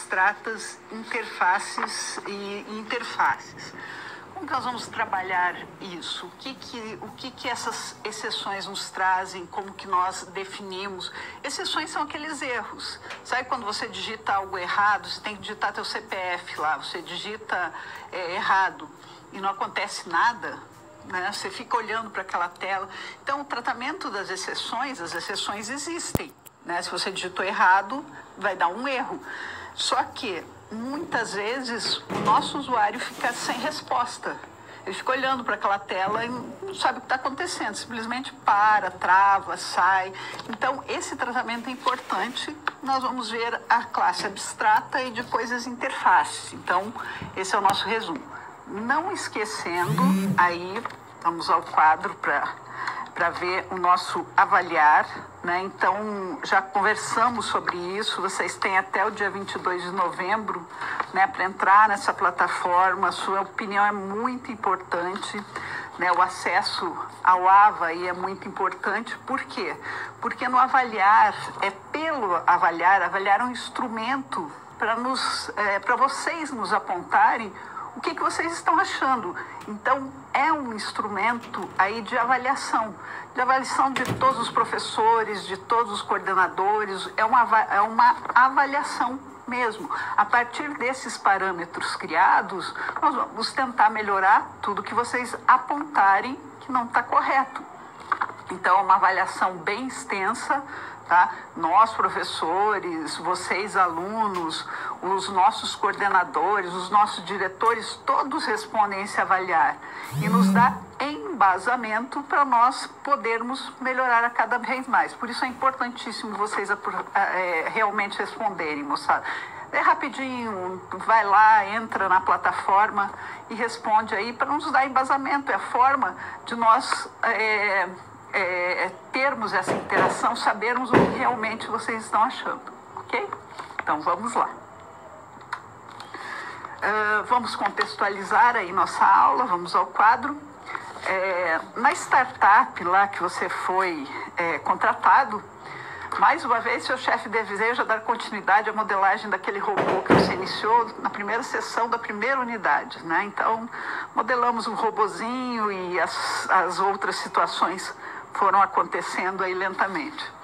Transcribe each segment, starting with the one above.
abstratas, interfaces e interfaces. Como que nós vamos trabalhar isso? O que essas exceções nos trazem? Como que nós definimos? Exceções são aqueles erros. Sabe quando você digita algo errado, você tem que digitar teu CPF lá, você digita errado e não acontece nada, né? Você fica olhando para aquela tela. Então, o tratamento das exceções, as exceções existem, né? Se você digitou errado, vai dar um erro. Só que muitas vezes o nosso usuário fica sem resposta. Ele fica olhando para aquela tela e não sabe o que está acontecendo. Simplesmente para, trava, sai. Então, esse tratamento é importante. Nós vamos ver a classe abstrata e depois as interfaces. Então, esse é o nosso resumo. Não esquecendo, aí vamos ao quadro para ver o nosso avaliar, né? Então, já conversamos sobre isso, vocês têm até o dia 22 de novembro, né, para entrar nessa plataforma. A sua opinião é muito importante, né? O acesso ao AVA aí é muito importante. Por quê? Porque no avaliar, avaliar é um instrumento para vocês nos apontarem o que vocês estão achando. Então, é um instrumento aí de avaliação de todos os professores, de todos os coordenadores, é uma avaliação mesmo. A partir desses parâmetros criados, nós vamos tentar melhorar tudo que vocês apontarem que não está correto. Então, é uma avaliação bem extensa, tá? Nós, professores, vocês, alunos, os nossos coordenadores, os nossos diretores, todos respondem a esse avaliar e nos dá embasamento para nós podermos melhorar a cada vez mais. Por isso é importantíssimo vocês realmente responderem, moçada. É rapidinho, vai lá, entra na plataforma e responde aí para nos dar embasamento. É a forma de nós termos essa interação, sabermos o que realmente vocês estão achando, ok? Então vamos lá. Vamos contextualizar aí nossa aula, vamos ao quadro. Na startup lá que você foi contratado, mais uma vez seu chefe deseja dar continuidade à modelagem daquele robô que você iniciou na primeira sessão da primeira unidade, né? Então, modelamos um robozinho e as outras situações foram acontecendo aí lentamente.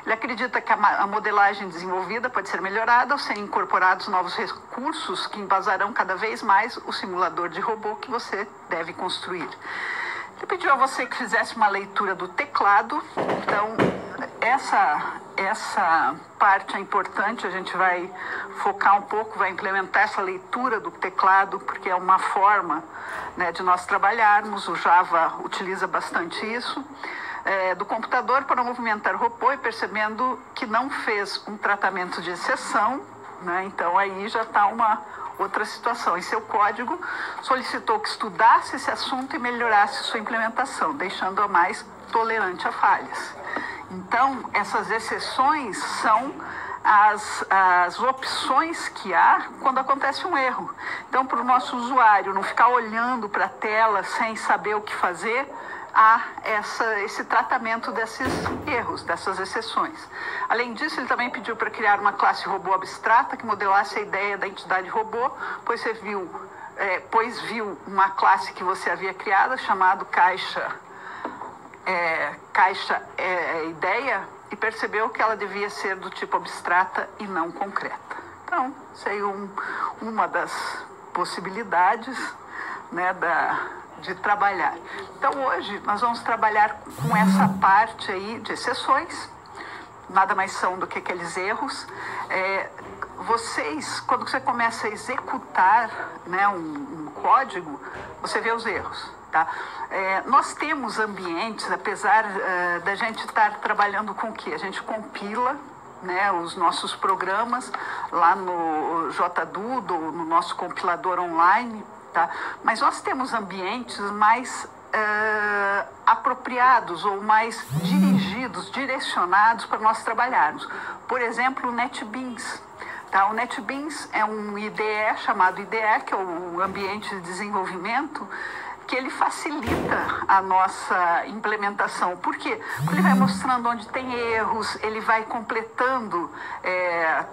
Ele acredita que a modelagem desenvolvida pode ser melhorada ao serem incorporados novos recursos que embasarão cada vez mais o simulador de robô que você deve construir. Ele pediu a você que fizesse uma leitura do teclado. Então, essa parte é importante, a gente vai focar um pouco, vai implementar essa leitura do teclado, porque é uma forma, né, de nós trabalharmos. O Java utiliza bastante isso. Do computador para movimentar o robô e percebendo que não fez um tratamento de exceção, né? Então aí já está uma outra situação. Em seu código, solicitou que estudasse esse assunto e melhorasse sua implementação, deixando-a mais tolerante a falhas. Então, essas exceções são as opções que há quando acontece um erro. Então, para o nosso usuário não ficar olhando para a tela sem saber o que fazer, há esse tratamento desses erros, dessas exceções. Além disso, ele também pediu para criar uma classe robô abstrata que modelasse a ideia da entidade robô, pois viu uma classe que você havia criada, chamado caixa ideia, e percebeu que ela devia ser do tipo abstrata e não concreta. Então, isso aí é uma das possibilidades, né, de trabalhar. Então, hoje, nós vamos trabalhar com essa parte aí de exceções, nada mais são do que aqueles erros. Quando você começa a executar, né, um código, você vê os erros, tá? Nós temos ambientes, apesar da gente estar trabalhando com o quê? A gente compila, né, os nossos programas lá no JDoodle, no nosso compilador online, tá? Mas nós temos ambientes mais apropriados ou mais direcionados para nós trabalharmos. Por exemplo, o NetBeans. Tá? O NetBeans é um IDE chamado IDE, que é o ambiente de desenvolvimento, porque ele facilita a nossa implementação. Por quê? Porque ele vai mostrando onde tem erros, ele vai completando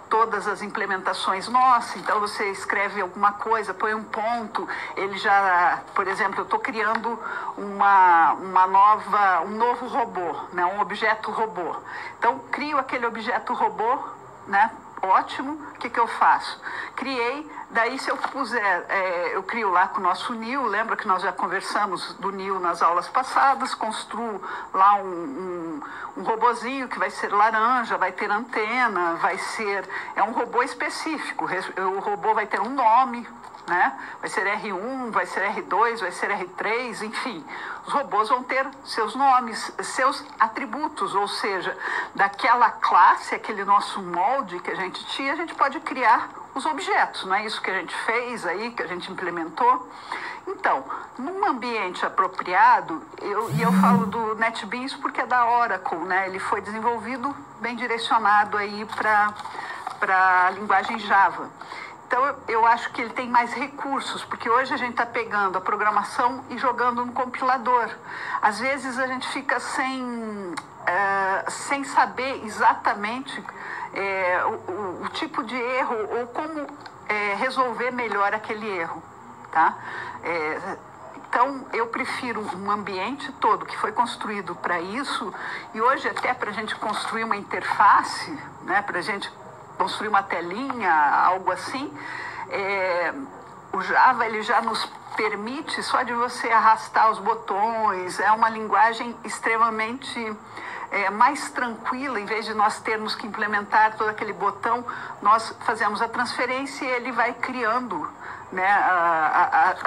todas as implementações nossas. Então, você escreve alguma coisa, põe um ponto, ele já, por exemplo, eu estou criando um novo robô, né? Um objeto robô. Então, crio aquele objeto robô, né? Ótimo, o que eu faço? Criei, daí se eu puser, eu crio lá com o nosso NIL, lembra que nós já conversamos do NIL nas aulas passadas, construo lá um robozinho que vai ser laranja, vai ter antena, é um robô específico, o robô vai ter um nome, né? Vai ser R1, vai ser R2, vai ser R3, enfim. Os robôs vão ter seus nomes, seus atributos, ou seja, daquela classe, aquele nosso molde que a gente tinha, a gente pode criar os objetos, não é isso que a gente fez aí, que a gente implementou? Então, num ambiente apropriado, eu falo do NetBeans porque é da Oracle, né? Ele foi desenvolvido bem direcionado aí para a linguagem Java. Então, eu acho que ele tem mais recursos, porque hoje a gente está pegando a programação e jogando no compilador. Às vezes a gente fica sem saber exatamente o tipo de erro ou como resolver melhor aquele erro, tá? Então, eu prefiro um ambiente todo que foi construído para isso, e hoje até para a gente construir uma interface, né, para a gente construir uma telinha, algo assim, o Java ele já nos permite, só de você arrastar os botões, é uma linguagem extremamente mais tranquila, em vez de nós termos que implementar todo aquele botão, nós fazemos a transferência e ele vai criando, né?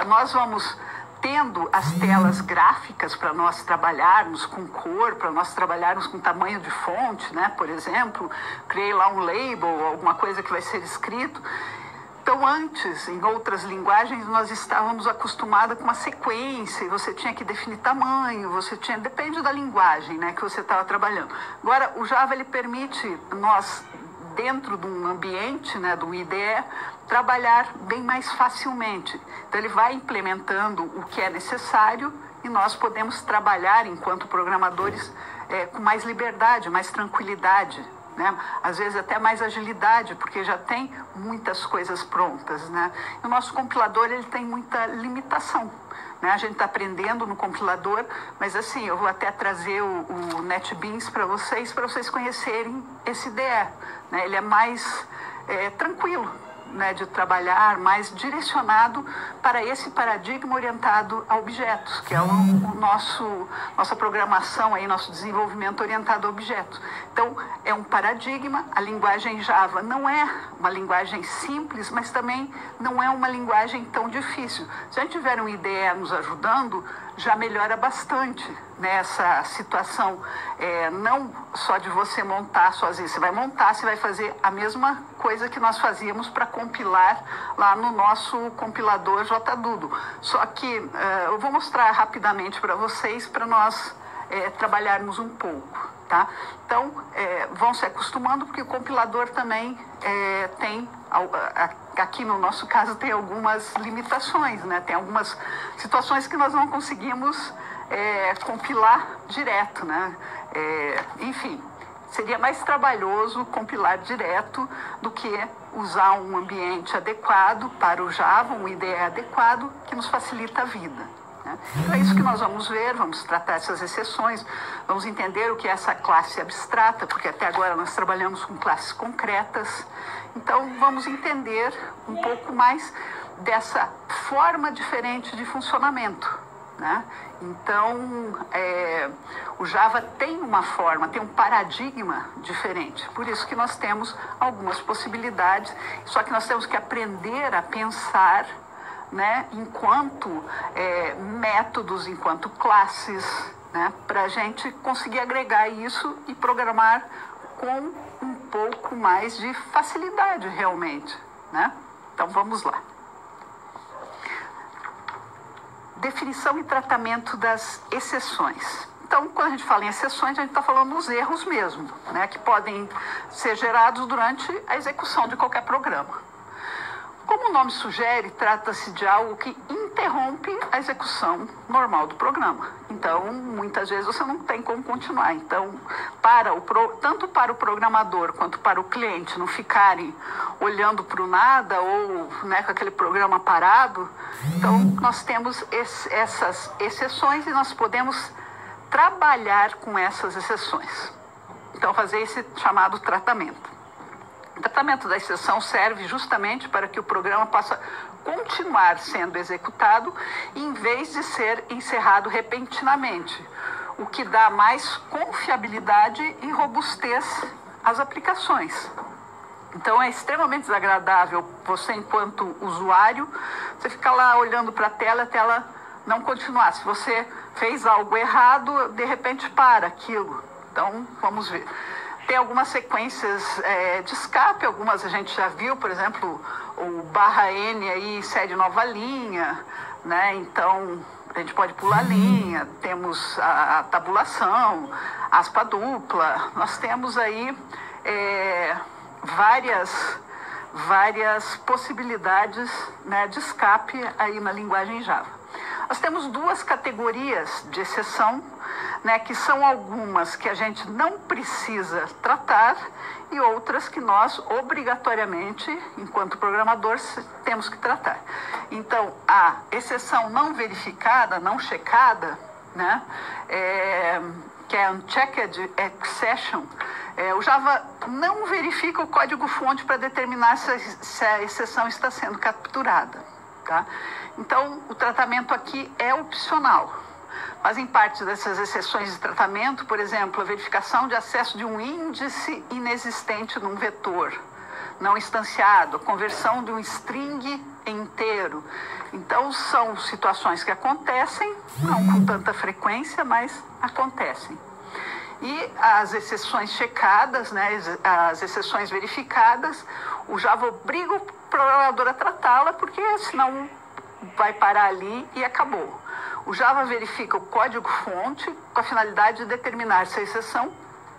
Nós vamos tendo as telas gráficas para nós trabalharmos com cor, para nós trabalharmos com tamanho de fonte, né? Por exemplo, criei lá um label, alguma coisa que vai ser escrito. Então, antes, em outras linguagens, nós estávamos acostumados com uma sequência, e você tinha que definir tamanho, depende da linguagem, né, que você estava trabalhando. Agora, o Java, ele permite nós, dentro de um ambiente, né, do IDE, trabalhar bem mais facilmente. Então, ele vai implementando o que é necessário e nós podemos trabalhar, enquanto programadores, com mais liberdade, mais tranquilidade, né? Às vezes até mais agilidade, porque já tem muitas coisas prontas, né? E o nosso compilador ele tem muita limitação, né? A gente está aprendendo no compilador, mas assim, eu vou até trazer o NetBeans para vocês conhecerem esse IDE, né? Ele é mais tranquilo, né, de trabalhar, mais direcionado para esse paradigma orientado a objetos, que é nossa programação, aí, nosso desenvolvimento orientado a objetos. Então, é um paradigma, a linguagem Java não é uma linguagem simples, mas também não é uma linguagem tão difícil. Se a gente tiver um IDE nos ajudando, já melhora bastante nessa situação, não só de você montar sozinho, você vai montar, você vai fazer a mesma coisa que nós fazíamos para compilar lá no nosso compilador JDudo. Só que eu vou mostrar rapidamente para vocês, para nós trabalharmos um pouco, tá? Então, vão se acostumando, porque o compilador também tem, aqui no nosso caso, tem algumas limitações, né? Tem algumas situações que nós não conseguimos compilar direto, né? Enfim, seria mais trabalhoso compilar direto do que usar um ambiente adequado para o Java, um IDE adequado, que nos facilita a vida, né? Então é isso que nós vamos ver, vamos tratar essas exceções, vamos entender o que é essa classe abstrata, porque até agora nós trabalhamos com classes concretas. Então vamos entender um pouco mais dessa forma diferente de funcionamento, né? Então, o Java tem uma forma, tem um paradigma diferente. Por isso que nós temos algumas possibilidades, só que nós temos que aprender a pensar, né, enquanto métodos, enquanto classes, né, para a gente conseguir agregar isso e programar com um pouco mais de facilidade realmente, né? Então, vamos lá. Definição e tratamento das exceções. Então, quando a gente fala em exceções, a gente está falando dos erros mesmo, né, que podem ser gerados durante a execução de qualquer programa. Como o nome sugere, trata-se de algo que interrompe a execução normal do programa. Então, muitas vezes você não tem como continuar. Então, tanto para o programador quanto para o cliente não ficarem olhando para o nada ou, né, com aquele programa parado, então nós temos essas exceções e nós podemos trabalhar com essas exceções. Então, fazer esse chamado tratamento. O tratamento da exceção serve justamente para que o programa possa continuar sendo executado em vez de ser encerrado repentinamente, o que dá mais confiabilidade e robustez às aplicações. Então é extremamente desagradável você, enquanto usuário, você ficar lá olhando para a tela não continuar. Se você fez algo errado, de repente para aquilo. Então, vamos ver. Tem algumas sequências de escape, algumas a gente já viu, por exemplo, o /N aí, segue nova linha, né? Então, a gente pode pular linha, temos a tabulação, aspa dupla, nós temos aí várias possibilidades, né, de escape aí na linguagem Java. Nós temos duas categorias de exceção, né, que são algumas que a gente não precisa tratar e outras que nós, obrigatoriamente, enquanto programadores, temos que tratar. Então, a exceção não verificada, não checada, né, que é unchecked exception, o Java não verifica o código-fonte para determinar se a exceção está sendo capturada. Tá? Então, o tratamento aqui é opcional. Fazem parte dessas exceções de tratamento, por exemplo, a verificação de acesso de um índice inexistente num vetor não instanciado, a conversão de um string em inteiro. Então, são situações que acontecem, não com tanta frequência, mas acontecem. E as exceções checadas, né, as exceções verificadas, o Java obriga o programador a tratá-la, porque senão vai parar ali e acabou. O Java verifica o código-fonte com a finalidade de determinar se a exceção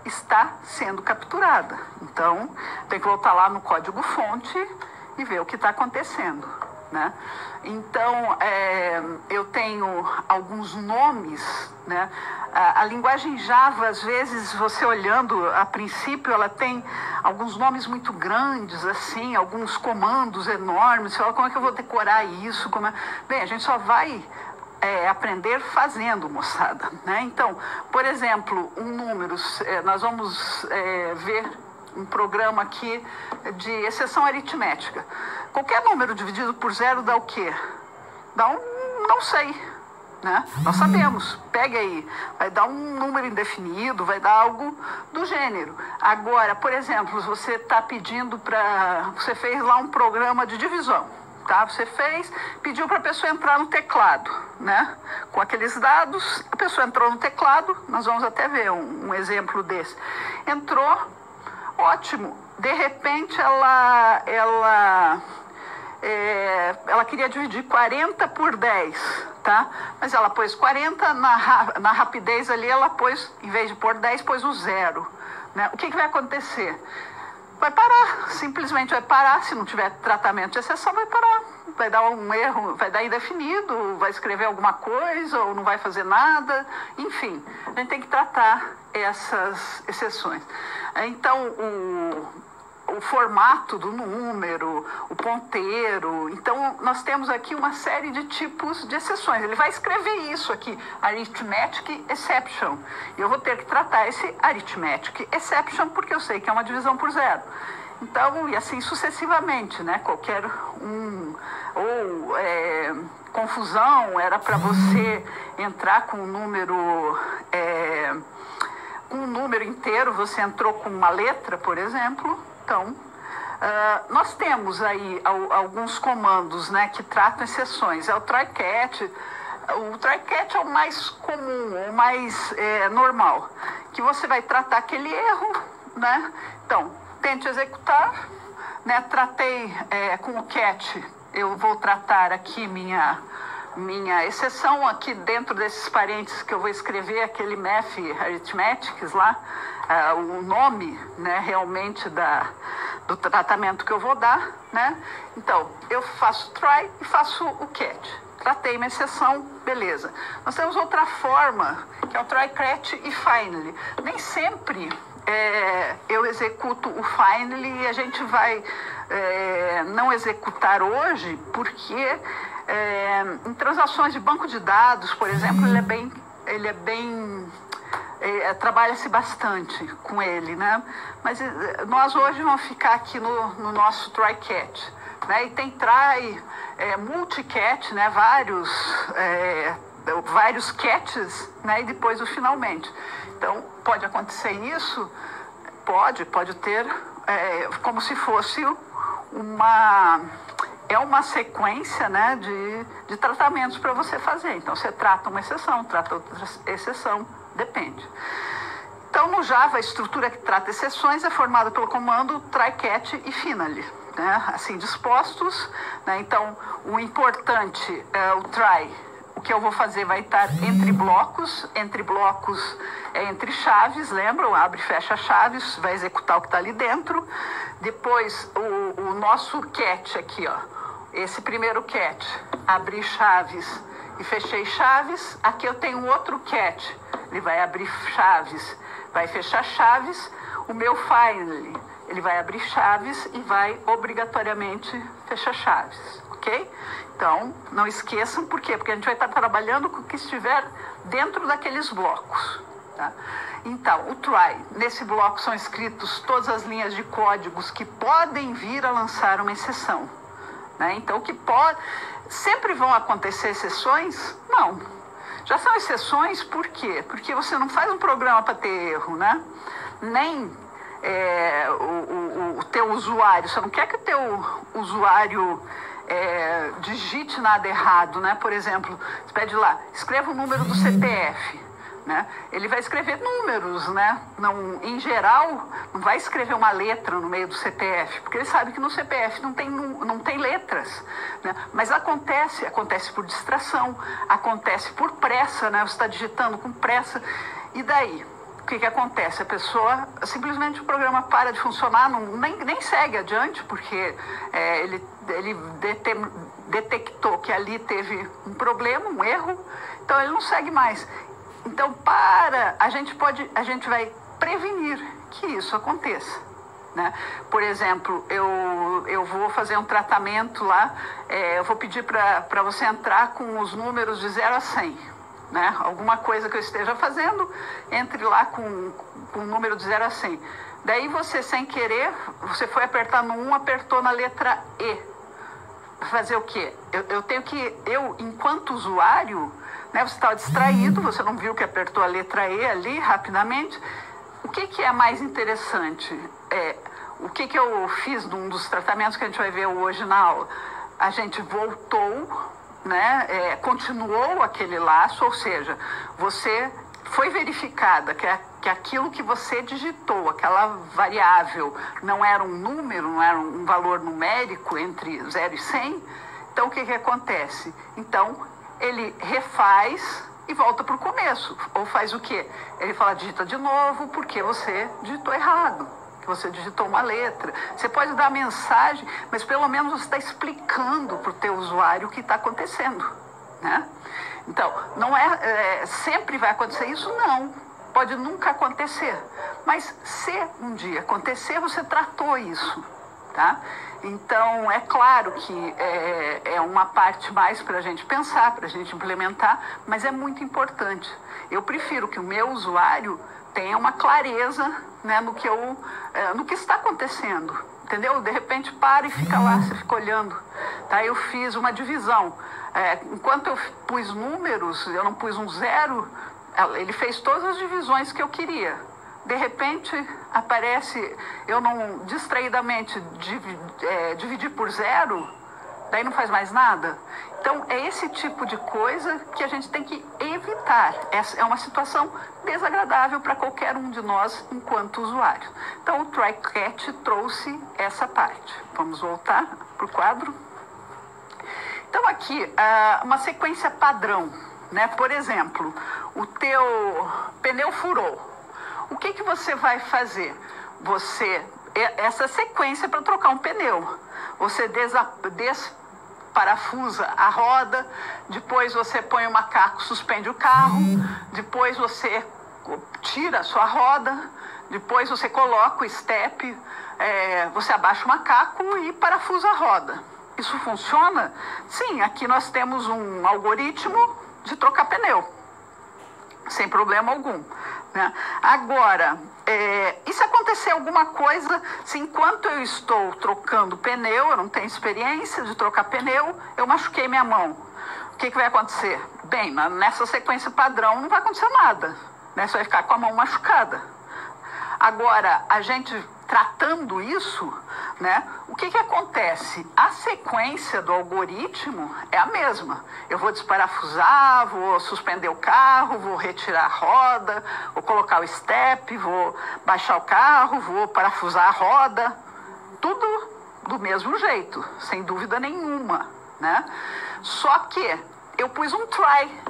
está sendo capturada. Então, tem que voltar lá no código-fonte e ver o que está acontecendo, né? Então, eu tenho alguns nomes, né? A linguagem Java, às vezes, você olhando a princípio, ela tem alguns nomes muito grandes, assim, alguns comandos enormes. Você fala, como é que eu vou decorar isso? Bem, a gente só vai aprender fazendo, moçada, né? Então, por exemplo, números, nós vamos ver um programa aqui de exceção aritmética. Qualquer número dividido por zero dá o quê? Dá não sei, né? Nós sabemos, pega aí, vai dar um número indefinido, vai dar algo do gênero. Agora, por exemplo, você está pedindo você fez lá um programa de divisão, tá? Você pediu para a pessoa entrar no teclado, né? Com aqueles dados, a pessoa entrou no teclado, nós vamos até ver um exemplo desse. Entrou, ótimo, de repente ela queria dividir 40 por 10, tá? Mas ela pôs 40, na rapidez ali ela pôs, em vez de pôr 10, pôs o 0, né? O que vai acontecer? Vai parar, simplesmente vai parar. Se não tiver tratamento de exceção, vai parar. Vai dar um erro, vai dar indefinido, vai escrever alguma coisa ou não vai fazer nada. Enfim, a gente tem que tratar essas exceções. Então, o formato do número, o ponteiro. Então, nós temos aqui uma série de tipos de exceções. Ele vai escrever isso aqui, arithmetic exception. E eu vou ter que tratar esse arithmetic exception porque eu sei que é uma divisão por zero. Então, e assim sucessivamente, né? Qualquer confusão era para você entrar com um número inteiro, você entrou com uma letra, por exemplo. Então, nós temos aí alguns comandos, né, que tratam exceções. É o try-catch. O try-catch é o mais comum, o mais normal, que você vai tratar aquele erro, né? Então, tente executar, né? Tratei com o catch, eu vou tratar aqui minha exceção aqui dentro desses parênteses que eu vou escrever aquele math arithmetics lá, o nome, né, realmente do tratamento que eu vou dar, né? Então, eu faço try e faço o catch. Tratei uma exceção, beleza. Nós temos outra forma, que é o try, catch e finally. Nem sempre eu executo o finally e a gente vai não executar hoje, porque em transações de banco de dados, por exemplo, trabalha-se bastante com ele, né? Mas nós hoje vamos ficar aqui no nosso try catch, né? E tem try, multi-catch, né? Vários catches, né? E depois o finalmente. Então, pode acontecer isso? Pode ter, como se fosse uma sequência, né, de tratamentos para você fazer. Então, você trata uma exceção, trata outra exceção, depende. Então, no Java, a estrutura que trata exceções é formada pelo comando try, catch e finally, né, assim dispostos, né? Então, o importante é o try. O que eu vou fazer vai estar entre blocos entre chaves, lembram? Abre e fecha chaves, vai executar o que está ali dentro. Depois, o nosso catch aqui, ó, esse primeiro catch, abri chaves e fechei chaves. Aqui eu tenho outro catch, ele vai abrir chaves, vai fechar chaves. O meu finally, ele vai abrir chaves e vai obrigatoriamente fechar chaves, ok? Então, não esqueçam, por quê? Porque a gente vai estar trabalhando com o que estiver dentro daqueles blocos, tá? Então, o try, nesse bloco são escritos todas as linhas de códigos que podem vir a lançar uma exceção, né? Então, sempre vão acontecer exceções? Não. Já são exceções por quê? Porque você não faz um programa para ter erro, né? Nem o teu usuário, você não quer que o teu usuário digite nada errado, né? Por exemplo, você pede lá, escreva o número do CPF, né? Ele vai escrever números, né? Não, em geral, não vai escrever uma letra no meio do CPF, porque ele sabe que no CPF não tem letras, né? Mas acontece por distração, acontece por pressa, né? Você está digitando com pressa, e daí? O que acontece? A pessoa, simplesmente o programa para de funcionar, nem segue adiante, porque ele detectou que ali teve um problema, um erro, então ele não segue mais. Então, a gente vai prevenir que isso aconteça, né? Por exemplo, eu vou fazer um tratamento lá, eu vou pedir para você entrar com os números de 0 a 100. Né? Alguma coisa que eu esteja fazendo, entre lá com o número de 0 a 100. Daí você, sem querer, você foi apertar no 1, apertou na letra E. Fazer o quê? Eu enquanto usuário, né, você estava distraído, você não viu que apertou a letra E ali rapidamente. O que é mais interessante? O que eu fiz num dos tratamentos que a gente vai ver hoje na aula? A gente voltou, né, continuou aquele laço, ou seja, você foi verificada que aquilo que você digitou, aquela variável, não era um número, não era um valor numérico entre 0 e 100, então o que acontece? Então, ele refaz e volta para o começo, ou faz o quê? Ele fala, digita de novo, porque você digitou errado. Você digitou uma letra, você pode dar mensagem, mas pelo menos você está explicando para o teu usuário o que está acontecendo, né? Então, não sempre vai acontecer isso? Não, pode nunca acontecer, mas se um dia acontecer, você tratou isso, tá? Então, é claro que é uma parte mais para a gente pensar, para a gente implementar, mas é muito importante. Eu prefiro que o meu usuário tenha uma clareza, né, no que está acontecendo, entendeu? De repente para e fica lá, você fica olhando, tá? Eu fiz uma divisão, enquanto eu pus números, eu não pus um 0, ele fez todas as divisões que eu queria. De repente aparece, eu não distraidamente dividi por 0, daí não faz mais nada. Então, é esse tipo de coisa que a gente tem que evitar. Essa é uma situação desagradável para qualquer um de nós enquanto usuário. Então, o try catch trouxe essa parte. Vamos voltar para o quadro. Então, aqui, uma sequência padrão, né? Por exemplo, o teu pneu furou. O que você vai fazer? Você essa sequência para trocar um pneu. Você desparafusa a roda, depois você põe o macaco, suspende o carro, depois você tira a sua roda, depois você coloca o step, você abaixa o macaco e parafusa a roda. Isso funciona? Sim, aqui nós temos um algoritmo de trocar pneu, sem problema algum, né? Agora, e se acontecer alguma coisa, se enquanto eu estou trocando pneu, eu não tenho experiência de trocar pneu, eu machuquei minha mão, o que vai acontecer? Bem, nessa sequência padrão não vai acontecer nada, né? Você vai ficar com a mão machucada. Agora, a gente tratando isso, né, o que acontece? A sequência do algoritmo é a mesma. Eu vou desparafusar, vou suspender o carro, vou retirar a roda, vou colocar o step, vou baixar o carro, vou parafusar a roda. Tudo do mesmo jeito, sem dúvida nenhuma, né? Só que eu pus um try,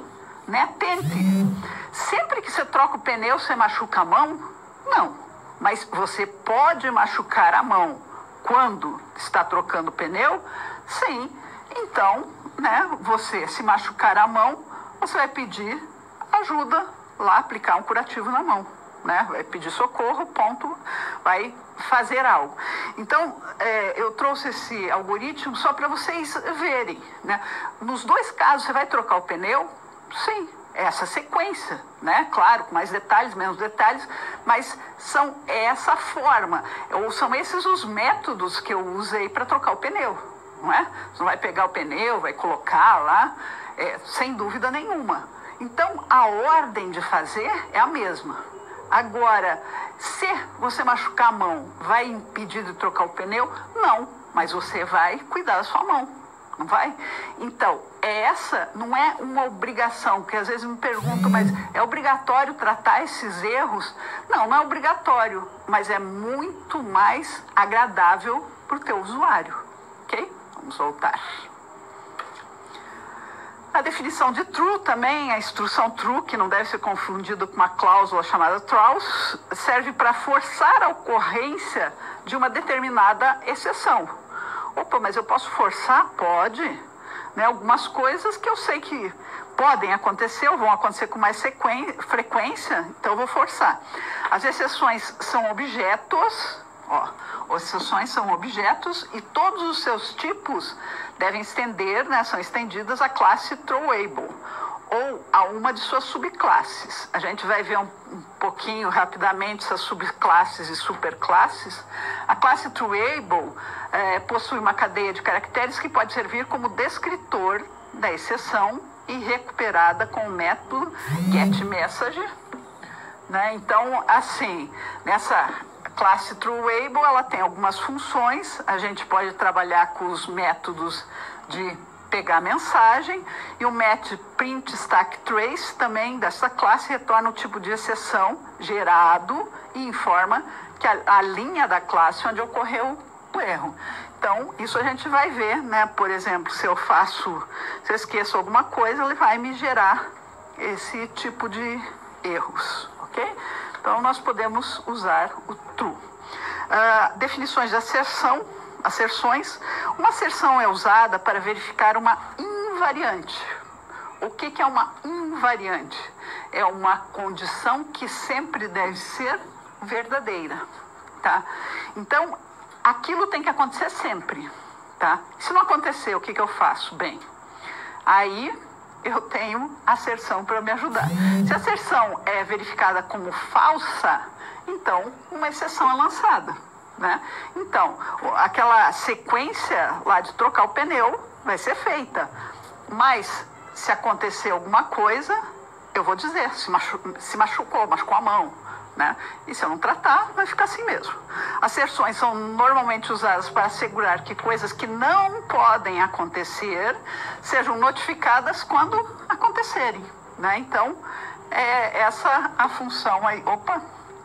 né? Tente. Sempre que você troca o pneu, você machuca a mão? Não. Mas você pode machucar a mão quando está trocando pneu? Sim. Então, né, você se machucar a mão, você vai pedir ajuda lá, aplicar um curativo na mão, né? Vai pedir socorro, ponto, vai fazer algo. Então, eu trouxe esse algoritmo só para vocês verem, né? Nos dois casos, você vai trocar o pneu? Sim. Essa sequência, né? Claro, com mais detalhes, menos detalhes, mas são essa forma, ou são esses os métodos que eu usei para trocar o pneu, não é? Você não vai pegar o pneu, vai colocar lá, sem dúvida nenhuma. Então, a ordem de fazer é a mesma. Agora, se você machucar a mão, vai impedir de trocar o pneu? Não, mas você vai cuidar da sua mão. Não vai? Então, essa não é uma obrigação, porque às vezes me perguntam, mas é obrigatório tratar esses erros? Não, não é obrigatório, mas é muito mais agradável para o teu usuário, ok? Vamos voltar. A definição de true também, a instrução true, que não deve ser confundida com uma cláusula chamada true, serve para forçar a ocorrência de uma determinada exceção. Opa, mas eu posso forçar? Pode. Né? Algumas coisas que eu sei que podem acontecer, ou vão acontecer com mais frequência, então eu vou forçar. As exceções são objetos, as exceções são objetos e todos os seus tipos devem estender, né, são estendidas à classe throwable, ou a uma de suas subclasses. A gente vai ver um pouquinho rapidamente essas subclasses e superclasses. A classe throwable possui uma cadeia de caracteres que pode servir como descritor da exceção e recuperada com o método getMessage, né? Então, assim, nessa classe throwable, ela tem algumas funções. A gente pode trabalhar com os métodos de pegar a mensagem, e o método print stack trace também dessa classe retorna o tipo de exceção gerado e informa que a linha da classe onde ocorreu o erro. Então, isso a gente vai ver, né? Por exemplo, se eu esqueço alguma coisa, ele vai me gerar esse tipo de erros, ok? Então, nós podemos usar o true. Definições de asserções. Uma asserção é usada para verificar uma invariante. O que é uma invariante? É uma condição que sempre deve ser verdadeira, tá? Então, aquilo tem que acontecer sempre, tá? Se não acontecer, o que eu faço? Bem, aí eu tenho asserção para me ajudar. Se a asserção é verificada como falsa, então uma exceção é lançada, né? Então, aquela sequência lá de trocar o pneu vai ser feita, mas se acontecer alguma coisa, eu vou dizer, se machucou a mão, né? E se eu não tratar, vai ficar assim mesmo. Asserções são normalmente usadas para assegurar que coisas que não podem acontecer sejam notificadas quando acontecerem, né? Então, é essa a função aí,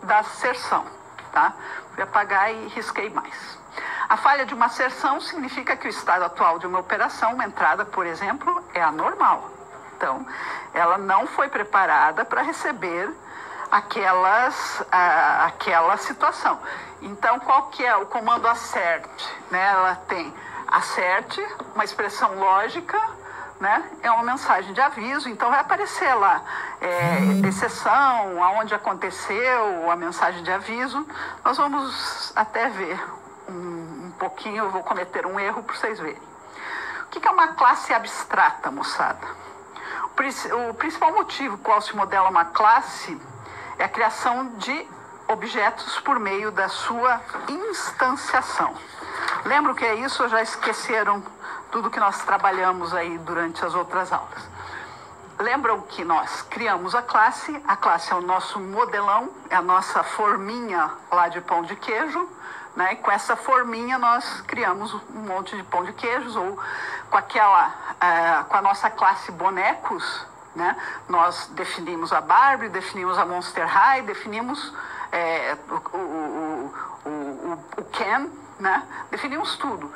da asserção, tá? Fui apagar e risquei mais. A falha de uma asserção significa que o estado atual de uma operação, uma entrada, por exemplo, é anormal. Então, ela não foi preparada para receber aquela situação. Então, qual que é o comando assert? Né? Ela tem assert, uma expressão lógica, né? É uma mensagem de aviso, então vai aparecer lá exceção, aonde aconteceu, a mensagem de aviso. Nós vamos até ver um pouquinho, eu vou cometer um erro para vocês verem. O que é uma classe abstrata, moçada? O principal motivo qual se modela uma classe é a criação de objetos por meio da sua instanciação. Lembram que é isso ou já esqueceram tudo que nós trabalhamos aí durante as outras aulas? Lembram que nós criamos a classe é o nosso modelão, é a nossa forminha lá de pão de queijo, né? E com essa forminha nós criamos um monte de pão de queijos, ou com a nossa classe bonecos, né? Nós definimos a Barbie, definimos a Monster High, definimos o Ken, né? Definimos tudo.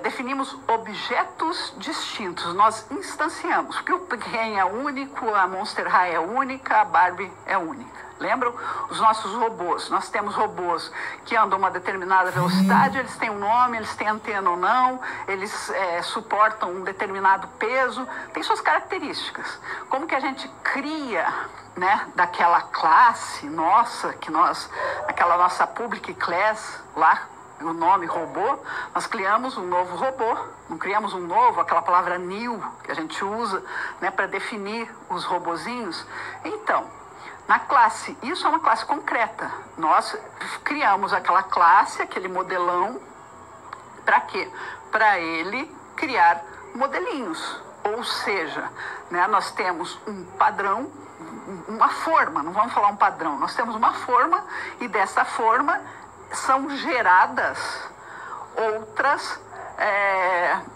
Definimos objetos distintos, nós instanciamos, porque o Ken é único, a Monster High é única, a Barbie é única. Lembram? Os nossos robôs. Nós temos robôs que andam a uma determinada velocidade, eles têm um nome, eles têm antena ou não, eles suportam um determinado peso, tem suas características. Como que a gente cria, né, daquela classe nossa, aquela nossa public class lá, o nome robô, nós criamos um novo robô, não criamos um novo, aquela palavra new que a gente usa, né, para definir os robozinhos. Então, na classe, isso é uma classe concreta. Nós criamos aquela classe, aquele modelão, para quê? Para ele criar modelinhos. Ou seja, né, nós temos um padrão, uma forma, não vamos falar um padrão, nós temos uma forma e dessa forma são geradas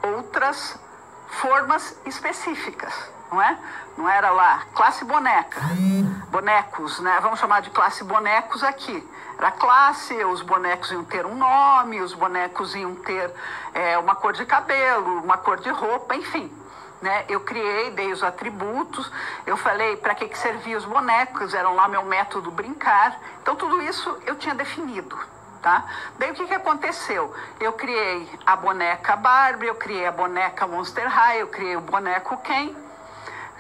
outras formas específicas, não é? Não era lá, classe boneca, bonecos, né? Vamos chamar de classe bonecos aqui. Era classe, os bonecos iam ter um nome, os bonecos iam ter uma cor de cabelo, uma cor de roupa, enfim. Né? Eu criei, dei os atributos, eu falei para que serviam os bonecos, eram lá meu método brincar. Então tudo isso eu tinha definido. Tá? Daí o que aconteceu? Eu criei a boneca Barbie, eu criei a boneca Monster High, eu criei o boneco Ken.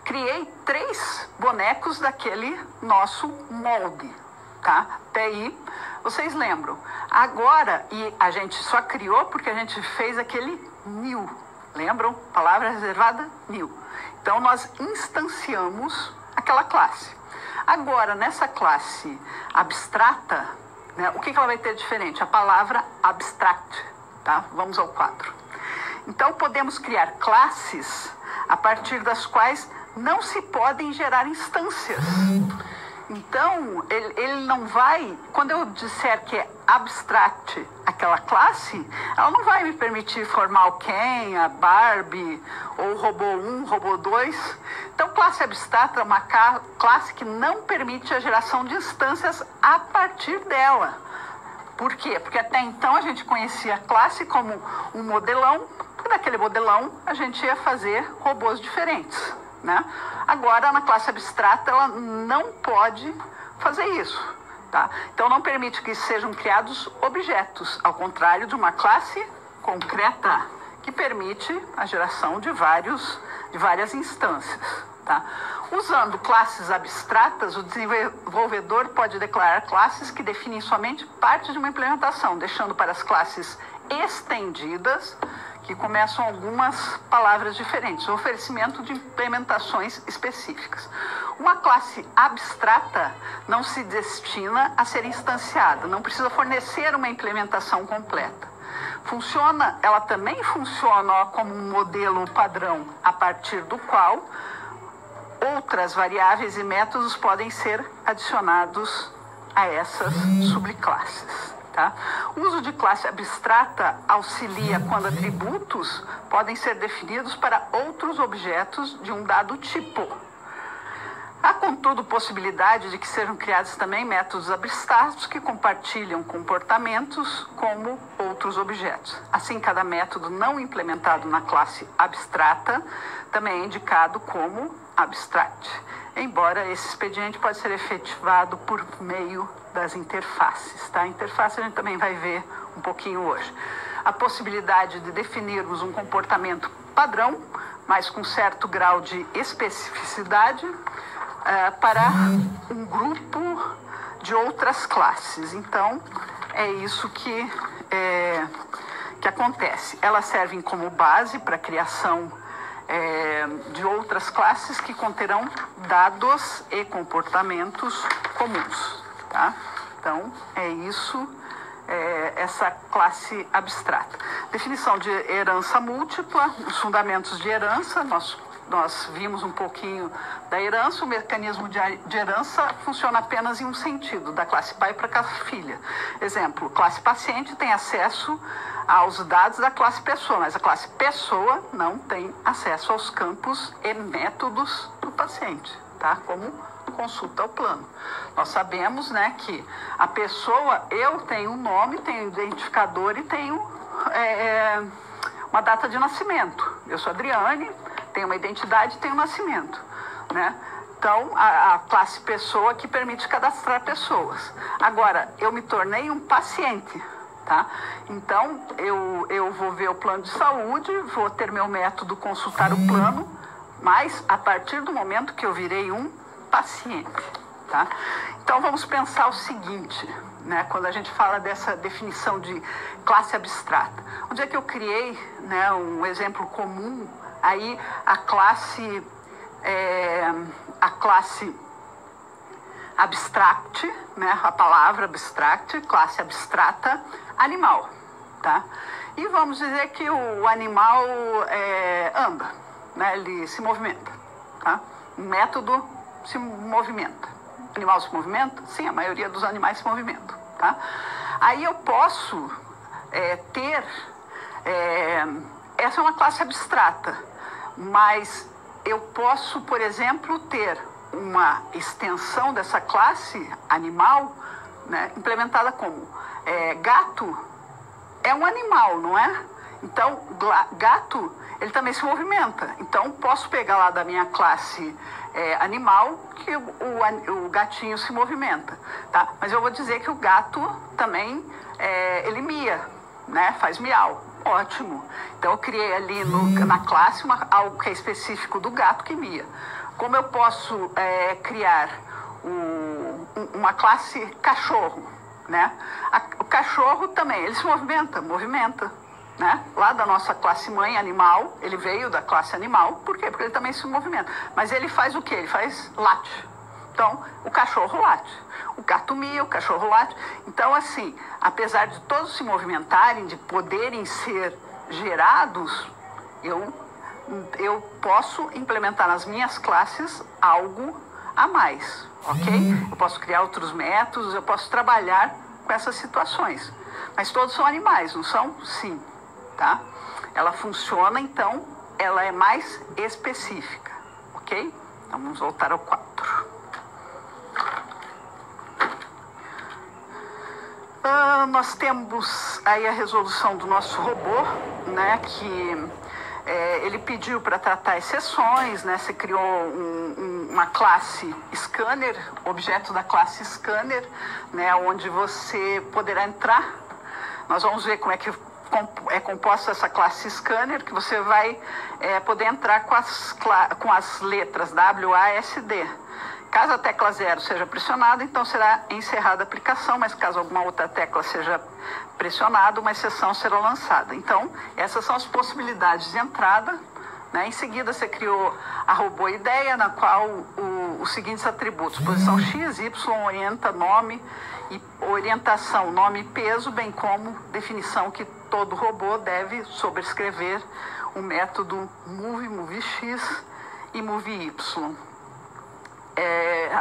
Criei 3 bonecos daquele nosso molde, tá? Até aí, vocês lembram. Agora, e a gente só criou porque a gente fez aquele new. Lembram? Palavra reservada, new. Então, nós instanciamos aquela classe. Agora, nessa classe abstrata, né, o que ela vai ter diferente? A palavra abstract, tá? Vamos ao quadro. Então, podemos criar classes a partir das quais não se podem gerar instâncias. Então, ele não vai, quando eu disser que é abstract aquela classe, ela não vai me permitir formar o Ken, a Barbie, ou o robô 1, robô 2. Então, classe abstrata é uma classe que não permite a geração de instâncias a partir dela. Por quê? Porque até então a gente conhecia a classe como um modelão, e daquele modelão a gente ia fazer robôs diferentes. Né? Agora, na classe abstrata, ela não pode fazer isso. Tá? Então, não permite que sejam criados objetos, ao contrário de uma classe concreta, que permite a geração de várias instâncias. Tá? Usando classes abstratas, o desenvolvedor pode declarar classes que definem somente parte de uma implementação, deixando para as classes estendidas, que começam algumas palavras diferentes, o oferecimento de implementações específicas. Uma classe abstrata não se destina a ser instanciada, não precisa fornecer uma implementação completa. Ela também funciona como um modelo padrão, a partir do qual outras variáveis e métodos podem ser adicionados a essas subclasses. Tá? O uso de classe abstrata auxilia quando atributos podem ser definidos para outros objetos de um dado tipo. Há, contudo, possibilidade de que sejam criados também métodos abstratos que compartilham comportamentos como outros objetos. Assim, cada método não implementado na classe abstrata também é indicado como abstract, embora esse expediente pode ser efetivado por meio das interfaces. Tá? A interface a gente também vai ver um pouquinho hoje. A possibilidade de definirmos um comportamento padrão, mas com certo grau de especificidade, para um grupo de outras classes. Então, é isso que acontece. Elas servem como base para a criação de outras classes que conterão dados e comportamentos comuns. Tá? Então, é isso, essa classe abstrata. Definição de herança múltipla, os fundamentos de herança, nós vimos um pouquinho da herança. O mecanismo de herança funciona apenas em um sentido, da classe pai para a classe filha. Exemplo, classe paciente tem acesso aos dados da classe pessoa, mas a classe pessoa não tem acesso aos campos e métodos do paciente, tá? Como consulta ao plano. Nós sabemos, né, que a pessoa, eu tenho um nome, tenho um identificador e tenho uma data de nascimento. Eu sou Adriane, tenho uma identidade e tenho um nascimento, né? Então, a classe pessoa que permite cadastrar pessoas. Agora, eu me tornei um paciente, tá? Então, eu vou ver o plano de saúde, vou ter meu método consultar o plano, mas a partir do momento que eu virei um paciente, tá? Então, vamos pensar o seguinte, né? Quando a gente fala dessa definição de classe abstrata. Onde é que eu criei, né, um exemplo comum? Aí a classe abstract, né, a palavra abstract, classe abstrata, animal, tá? E vamos dizer que o animal anda, né, ele se movimenta, tá? O método se movimenta. O animal se movimenta? Sim, a maioria dos animais se movimentam, tá? Aí eu posso ter... essa é uma classe abstrata, mas eu posso, por exemplo, ter uma extensão dessa classe animal, né, implementada como gato é um animal, não é? Então, gato, ele também se movimenta. Então, posso pegar lá da minha classe animal que o gatinho se movimenta, tá? Mas eu vou dizer que o gato também, ele mia, né? Faz miau. Ótimo. Então, eu criei ali na classe algo que é específico do gato que mia. Como eu posso criar uma classe cachorro, né? O cachorro também, ele se movimenta, né? Lá da nossa classe mãe animal, ele veio da classe animal, por quê? Porque ele também se movimenta. Mas ele faz o quê? Ele faz late. Então, o cachorro late. O gato mia, o cachorro late. Então, assim, apesar de todos se movimentarem, de poderem ser gerados, eu posso implementar nas minhas classes algo a mais, ok? Eu posso criar outros métodos, eu posso trabalhar com essas situações. Mas todos são animais, não são? Sim, tá? Ela funciona, então, ela é mais específica, ok? Então, vamos voltar ao 4. Nós temos aí a resolução do nosso robô, né, que ele pediu para tratar exceções, né, você criou uma classe scanner, objeto da classe scanner, né, onde você poderá entrar. Nós vamos ver como é que é composta essa classe scanner, que você vai poder entrar com as letras W, A, S, D. Caso a tecla 0 seja pressionada, então será encerrada a aplicação, mas caso alguma outra tecla seja pressionada, uma exceção será lançada. Então, essas são as possibilidades de entrada, né? Em seguida, você criou a robô ideia, na qual os seguintes atributos: posição X, Y, orienta, nome, e orientação, nome e peso, bem como definição que todo robô deve sobrescrever o método move_x e move_y.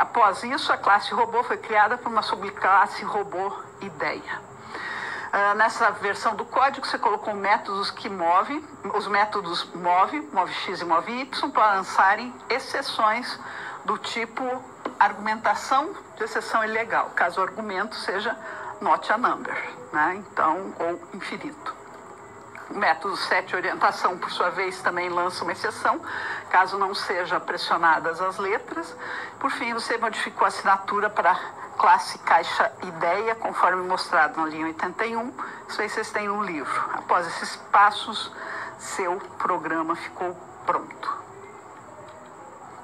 Após isso, a classe robô foi criada por uma subclasse robô ideia. Nessa versão do código, você colocou métodos que movem, os métodos move x e move y, para lançarem exceções do tipo argumentação de exceção ilegal, caso o argumento seja not a number, né? Então, ou infinito. O método set orientação, por sua vez, também lança uma exceção, caso não sejam pressionadas as letras. Por fim, você modificou a assinatura para classe caixa ideia, conforme mostrado na linha 81. Isso aí vocês têm no livro. Após esses passos, seu programa ficou pronto.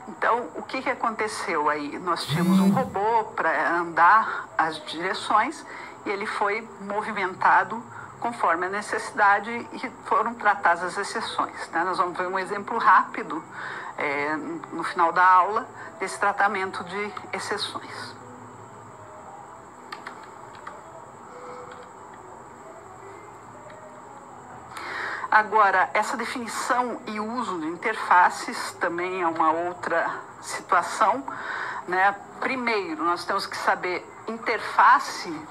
Então, o que aconteceu aí? Nós tínhamos um robô para andar as direções e ele foi movimentado conforme a necessidade e foram tratadas as exceções, né? Nós vamos ver um exemplo rápido no final da aula desse tratamento de exceções. Agora, essa definição e uso de interfaces também é uma outra situação, né? Primeiro, nós temos que saber, interface,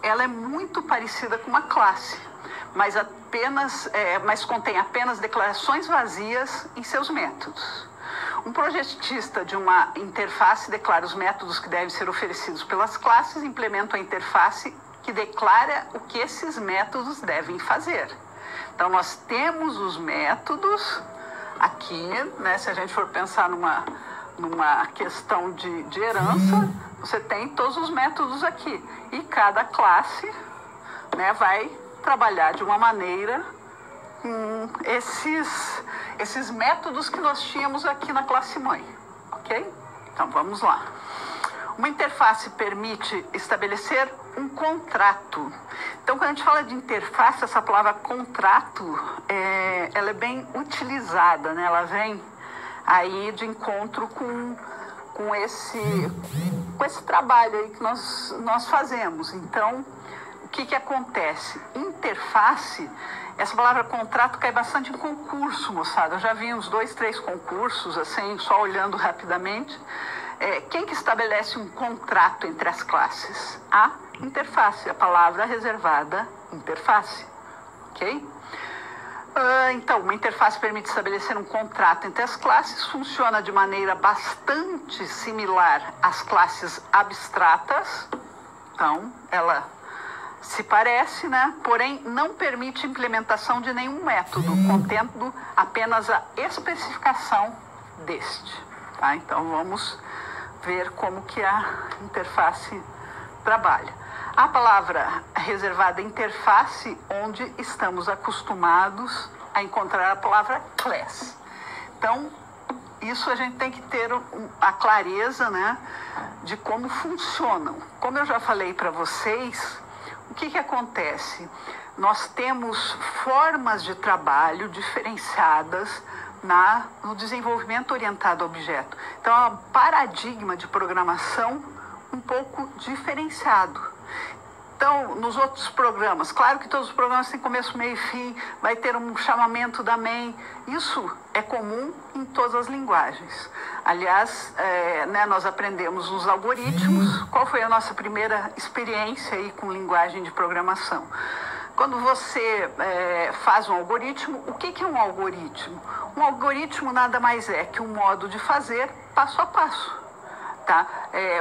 ela é muito parecida com uma classe, mas contém apenas declarações vazias em seus métodos. Um projetista de uma interface declara os métodos que devem ser oferecidos pelas classes e implementa a interface que declara o que esses métodos devem fazer. Então, nós temos os métodos aqui, né? Se a gente for pensar numa questão de herança, você tem todos os métodos aqui. E cada classe, né, vai trabalhar de uma maneira com esses métodos que nós tínhamos aqui na classe mãe. Ok? Então, vamos lá. Uma interface permite estabelecer um contrato. Então, quando a gente fala de interface, essa palavra contrato, ela é bem utilizada, né? Ela vem aí de encontro com esse trabalho aí que nós fazemos. Então, o que acontece? Interface, essa palavra contrato cai bastante em concurso, moçada. Eu já vi uns 2, 3 concursos, assim, só olhando rapidamente. Quem que estabelece um contrato entre as classes? A interface, a palavra reservada interface, ok? Então, uma interface permite estabelecer um contrato entre as classes, funciona de maneira bastante similar às classes abstratas, então, ela se parece, né? Porém, não permite implementação de nenhum método, contendo apenas a especificação deste, tá? Então, vamos ver como que a interface trabalha. A palavra reservada interface, onde estamos acostumados a encontrar a palavra class. Então, isso a gente tem que ter a clareza, né, de como funcionam. Como eu já falei para vocês, o que acontece? Nós temos formas de trabalho diferenciadas no desenvolvimento orientado a objeto. Então, é um paradigma de programação um pouco diferenciado. Então, nos outros programas, claro que todos os programas têm começo, meio e fim, vai ter um chamamento da main. Isso é comum em todas as linguagens. Aliás, né, nós aprendemos nos algoritmos. Qual foi a nossa primeira experiência aí com linguagem de programação? Quando você faz um algoritmo, o que é um algoritmo? Um algoritmo nada mais é que um modo de fazer passo a passo. Tá?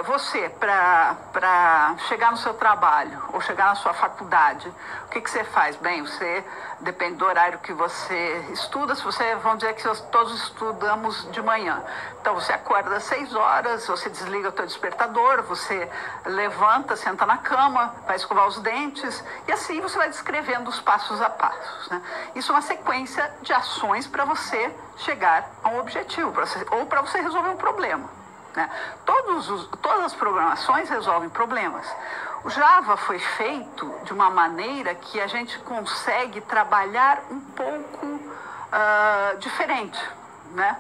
Você, para chegar no seu trabalho ou chegar na sua faculdade, o que você faz? Bem, você depende do horário que você estuda. Se você, vamos dizer que todos estudamos de manhã. Então, você acorda às 6 horas, você desliga o seu despertador, você levanta, senta na cama, vai escovar os dentes, e assim você vai descrevendo os passos a passos, né? Isso é uma sequência de ações para você chegar a um objetivo, ou para você resolver um problema. Né? Todas as programações resolvem problemas. O Java foi feito de uma maneira que a gente consegue trabalhar um pouco diferente, né?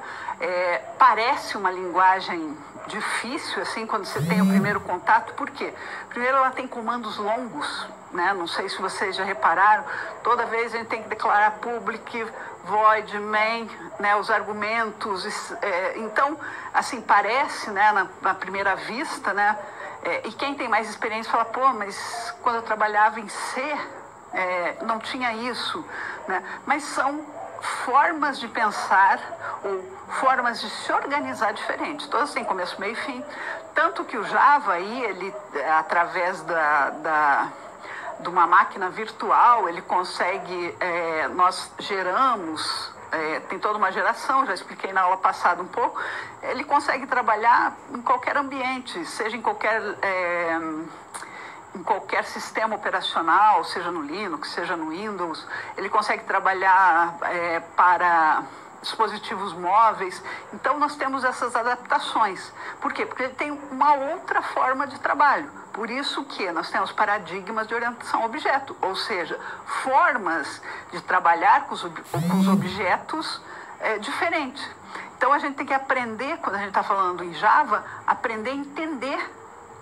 Parece uma linguagem difícil, assim, quando você tem o primeiro contato. Por quê? Primeiro, ela tem comandos longos, né? Não sei se vocês já repararam, toda vez a gente tem que declarar public, void, main, né? Os argumentos. Então, assim, parece, né, na primeira vista, né? E quem tem mais experiência fala, pô, mas quando eu trabalhava em C, não tinha isso, né? Mas são formas de pensar ou formas de se organizar diferentes. Todas têm começo, meio e fim. Tanto que o Java aí, ele, através de uma máquina virtual, ele consegue, nós geramos, tem toda uma geração, já expliquei na aula passada um pouco, ele consegue trabalhar em qualquer ambiente, seja em qualquer sistema operacional, seja no Linux, seja no Windows. Ele consegue trabalhar para dispositivos móveis. Então, nós temos essas adaptações. Por quê? Porque ele tem uma outra forma de trabalho. Por isso que nós temos paradigmas de orientação a objeto, ou seja, formas de trabalhar com os objetos diferentes. Então, a gente tem que aprender, quando a gente está falando em Java, aprender a entender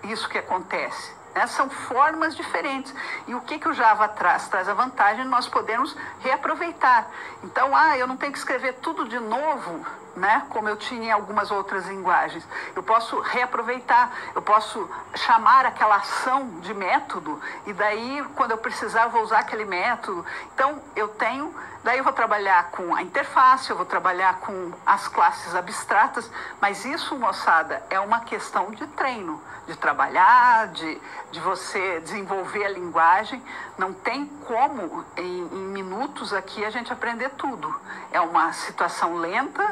isso que acontece. São formas diferentes. E o que o Java traz? Traz a vantagem de nós podermos reaproveitar. Então, eu não tenho que escrever tudo de novo, né, como eu tinha em algumas outras linguagens. Eu posso reaproveitar, eu posso chamar aquela ação de método, e daí, quando eu precisar, eu vou usar aquele método. Então, daí eu vou trabalhar com a interface, eu vou trabalhar com as classes abstratas, mas isso, moçada, é uma questão de treino, de trabalhar, de você desenvolver a linguagem. Não tem como, em minutos aqui, a gente aprender tudo. É uma situação lenta,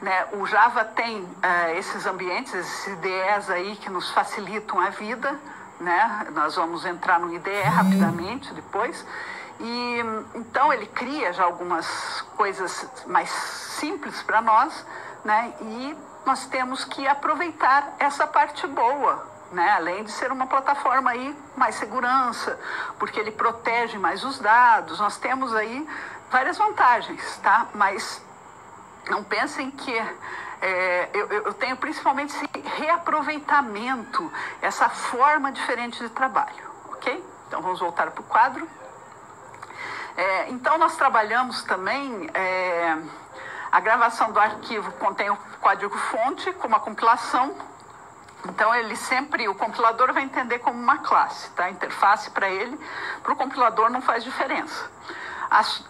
né? O Java tem esses ambientes, esses IDEs aí que nos facilitam a vida, né? Nós vamos entrar no IDE rapidamente depois. E então ele cria já algumas coisas mais simples para nós, né? E nós temos que aproveitar essa parte boa, né? Além de ser uma plataforma aí mais segurança, porque ele protege mais os dados. Nós temos aí várias vantagens, tá? Mas não pensem que eu tenho principalmente esse reaproveitamento, essa forma diferente de trabalho, ok? Então vamos voltar para o quadro. Então nós trabalhamos também, a gravação do arquivo contém o código-fonte com uma compilação. Então o compilador vai entender como uma classe, tá? A interface para o compilador não faz diferença.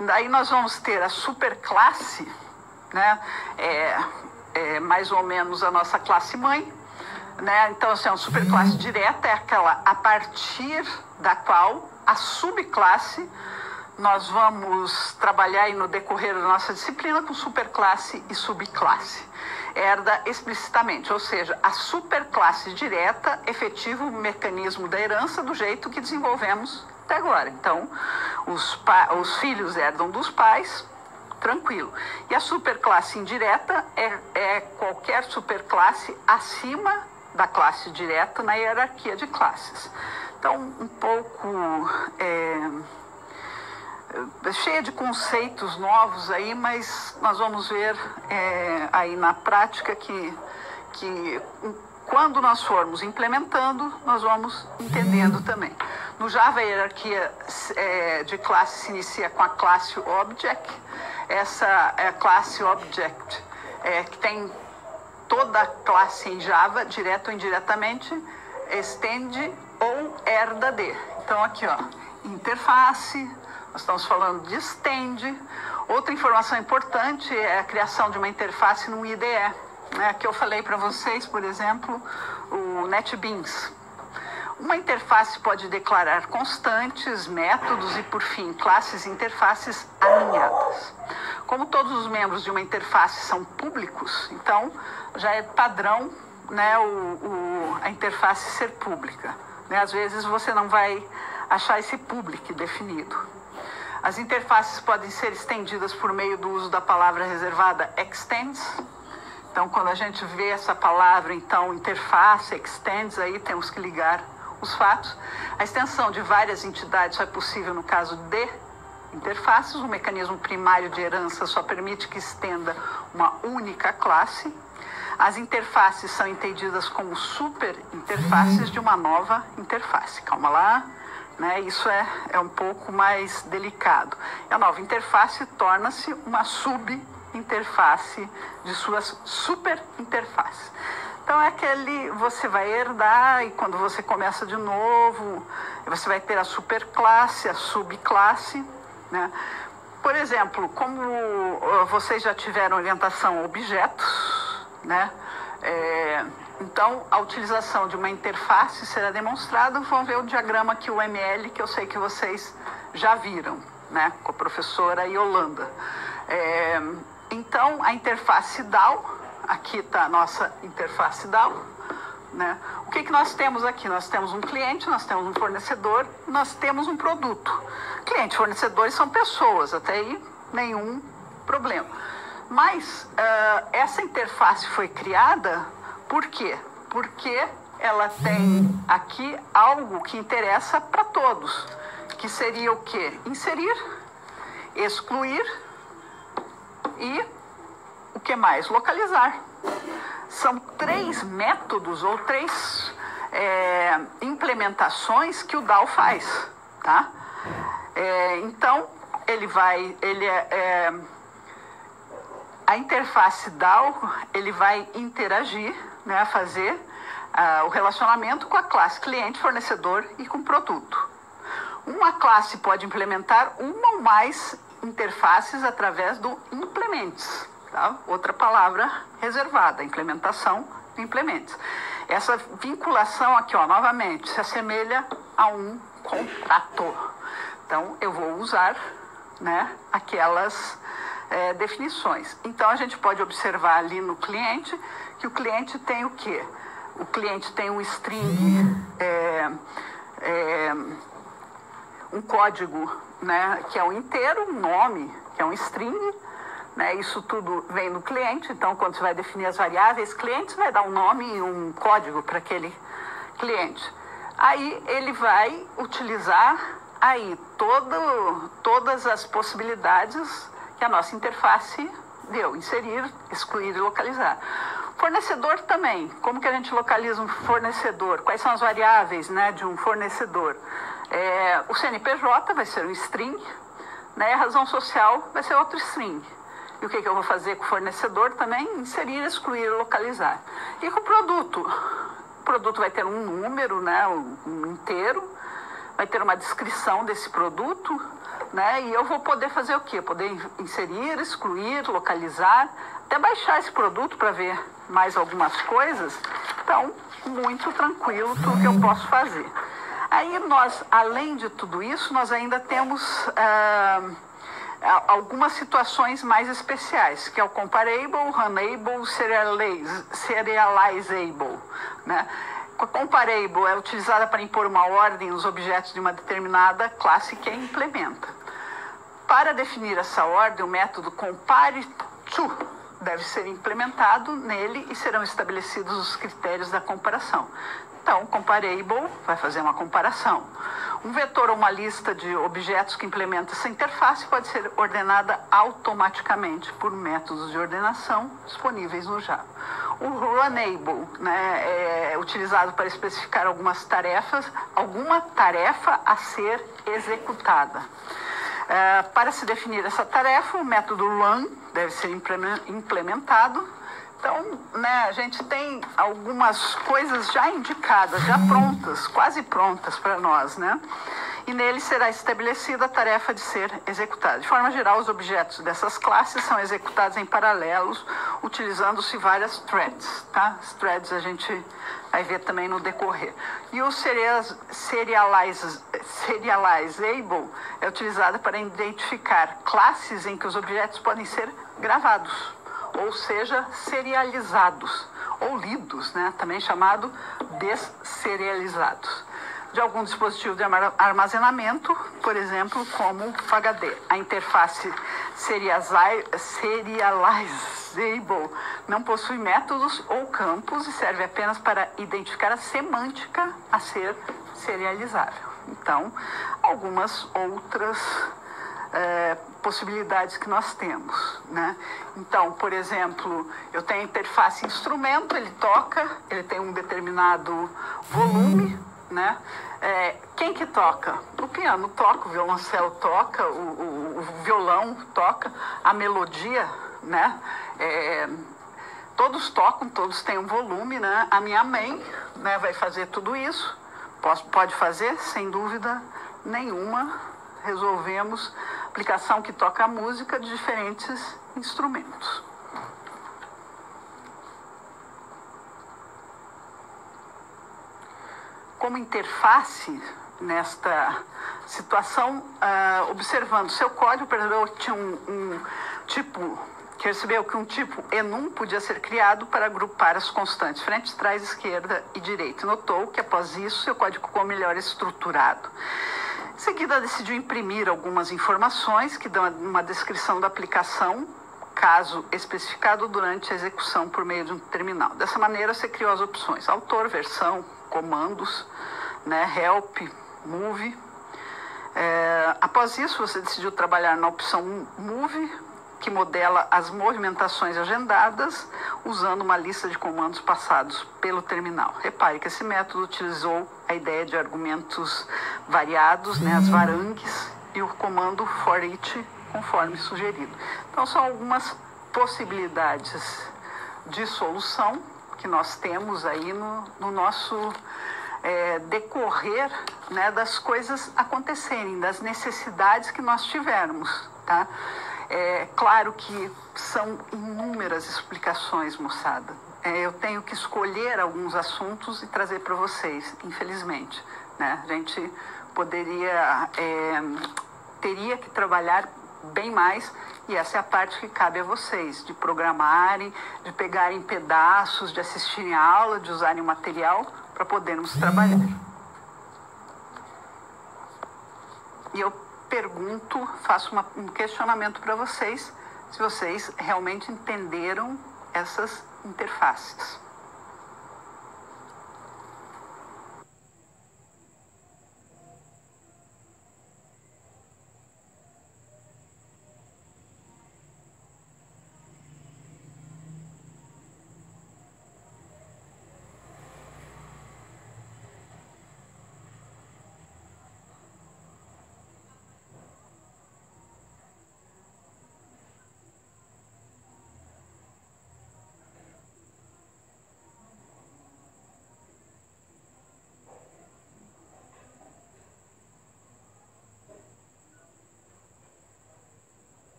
Daí nós vamos ter a superclasse, né? Mais ou menos a nossa classe mãe, né? Então, assim, uma superclasse direta é aquela a partir da qual a subclasse nós vamos trabalhar aí no decorrer da nossa disciplina com superclasse e subclasse. Herda explicitamente, ou seja, a superclasse direta efetiva o mecanismo da herança do jeito que desenvolvemos até agora. Então, os filhos herdam dos pais, tranquilo. E a superclasse indireta é qualquer superclasse acima da classe direta na hierarquia de classes. Então, um pouco cheia de conceitos novos aí, mas nós vamos ver aí na prática que quando nós formos implementando, nós vamos entendendo também. No Java, a hierarquia de classe se inicia com a classe Object. Essa é a classe Object, que tem toda a classe em Java, direto ou indiretamente, estende ou herda de. Então, aqui, ó, interface, nós estamos falando de estende. Outra informação importante é a criação de uma interface no IDE. Aqui eu falei para vocês, por exemplo, o NetBeans. Uma interface pode declarar constantes, métodos e, por fim, classes e interfaces alinhadas. Como todos os membros de uma interface são públicos, então já é padrão, né, a interface ser pública, né? Às vezes você não vai achar esse public definido. As interfaces podem ser estendidas por meio do uso da palavra reservada extends. Então, quando a gente vê essa palavra, então, interface, extends, aí temos que ligar os fatos. A extensão de várias entidades só é possível no caso de interfaces. O mecanismo primário de herança só permite que estenda uma única classe. As interfaces são entendidas como superinterfaces de uma nova interface. Calma lá, né? Isso é um pouco mais delicado. E a nova interface torna-se uma subinterface de suas superinterfaces. Então é aquele, você vai herdar e quando você começa de novo, você vai ter a superclasse, a subclasse, né? Por exemplo, como vocês já tiveram orientação a objetos, né? Então, a utilização de uma interface será demonstrada. Vão ver o diagrama aqui, o ML, que eu sei que vocês já viram, né? Com a professora Yolanda. Então, a interface DAO, aqui está a nossa interface DAO, né? O que nós temos aqui? Nós temos um cliente, nós temos um fornecedor, nós temos um produto. Cliente e fornecedores são pessoas, até aí nenhum problema. Mas essa interface foi criada por quê? Porque ela tem aqui algo que interessa para todos, que seria o quê? Inserir, excluir e o que mais? Localizar. São 3 métodos ou 3 implementações que o DAO faz, tá? Então, a interface DAO, ele vai interagir, né, fazer o relacionamento com a classe cliente, fornecedor e com produto. Uma classe pode implementar uma ou mais interfaces através do implements, tá? Outra palavra reservada, implementação, implements. Essa vinculação aqui, ó, novamente, se assemelha a um contrato. Então, eu vou usar, né, aquelas definições. Então, a gente pode observar ali no cliente que o cliente tem o quê? O cliente tem um string, um código, né, que é um inteiro, um nome, que é um string, né, isso tudo vem no cliente. Então, quando você vai definir as variáveis clientes, vai dar um nome e um código para aquele cliente. Aí, ele vai utilizar aí todas as possibilidades que a nossa interface deu, inserir, excluir e localizar. Fornecedor também, como que a gente localiza um fornecedor? Quais são as variáveis, né, de um fornecedor? O CNPJ vai ser um string, né, a razão social vai ser outro string. E o que eu vou fazer com o fornecedor também? Inserir, excluir e localizar. E com o produto? O produto vai ter um número, né, um inteiro, vai ter uma descrição desse produto, né? E eu vou poder fazer o quê? Poder inserir, excluir, localizar, até baixar esse produto para ver mais algumas coisas. Então, muito tranquilo tudo que eu posso fazer. Aí nós, além de tudo isso, nós ainda temos algumas situações mais especiais, que é o comparable, runnable, serializable, né? A comparable é utilizada para impor uma ordem nos objetos de uma determinada classe que implementa. Para definir essa ordem, o método compare_to deve ser implementado nele e serão estabelecidos os critérios da comparação. Então, comparable vai fazer uma comparação. Um vetor ou uma lista de objetos que implementa essa interface pode ser ordenada automaticamente por métodos de ordenação disponíveis no Java. O runnable, né, é utilizado para especificar alguma tarefa a ser executada. Para se definir essa tarefa, o método run deve ser implementado. Então, né, a gente tem algumas coisas já indicadas, já prontas, quase prontas para nós, né? E nele será estabelecida a tarefa de ser executada. De forma geral, os objetos dessas classes são executados em paralelos, utilizando-se várias threads, tá? As threads a gente vai ver também no decorrer. E o serializable é utilizado para identificar classes em que os objetos podem ser gravados, ou seja, serializados, ou lidos, né? Também chamado deserializados, de algum dispositivo de armazenamento, por exemplo, como o HD. A interface serializable não possui métodos ou campos e serve apenas para identificar a semântica a ser serializável. Então, algumas outras possibilidades que nós temos, né? Então, por exemplo, eu tenho a interface instrumento, ele toca, ele tem um determinado volume, né? Quem que toca? O piano toca, o violoncelo toca, o violão toca, a melodia, né? todos tocam, todos têm um volume, né? A minha mãe, né, vai fazer tudo isso. Pode fazer, sem dúvida nenhuma. Resolvemos aplicação que toca a música de diferentes instrumentos. Como interface nesta situação, observando seu código, percebeu que tinha um tipo, que percebeu que um tipo enum podia ser criado para agrupar as constantes frente, trás, esquerda e direita. Notou que após isso seu código ficou melhor estruturado. Em seguida, decidiu imprimir algumas informações que dão uma descrição da aplicação, caso especificado durante a execução por meio de um terminal. Dessa maneira, você criou as opções autor, versão, comandos, né, help, move. Após isso, você decidiu trabalhar na opção move, que modela as movimentações agendadas usando uma lista de comandos passados pelo terminal. Repare que esse método utilizou a ideia de argumentos variados, né, as varangues, e o comando for each, conforme sugerido. Então, são algumas possibilidades de solução que nós temos aí no nosso decorrer, né, das coisas acontecerem, das necessidades que nós tivermos, tá? Claro que são inúmeras explicações, moçada. Eu tenho que escolher alguns assuntos e trazer para vocês, infelizmente, né? A gente teria que trabalhar bem mais, e essa é a parte que cabe a vocês, de programarem, de pegarem pedaços, de assistirem a aula, de usarem o material para podermos trabalhar. E eu pergunto, faço um questionamento para vocês, se vocês realmente entenderam essas interfaces.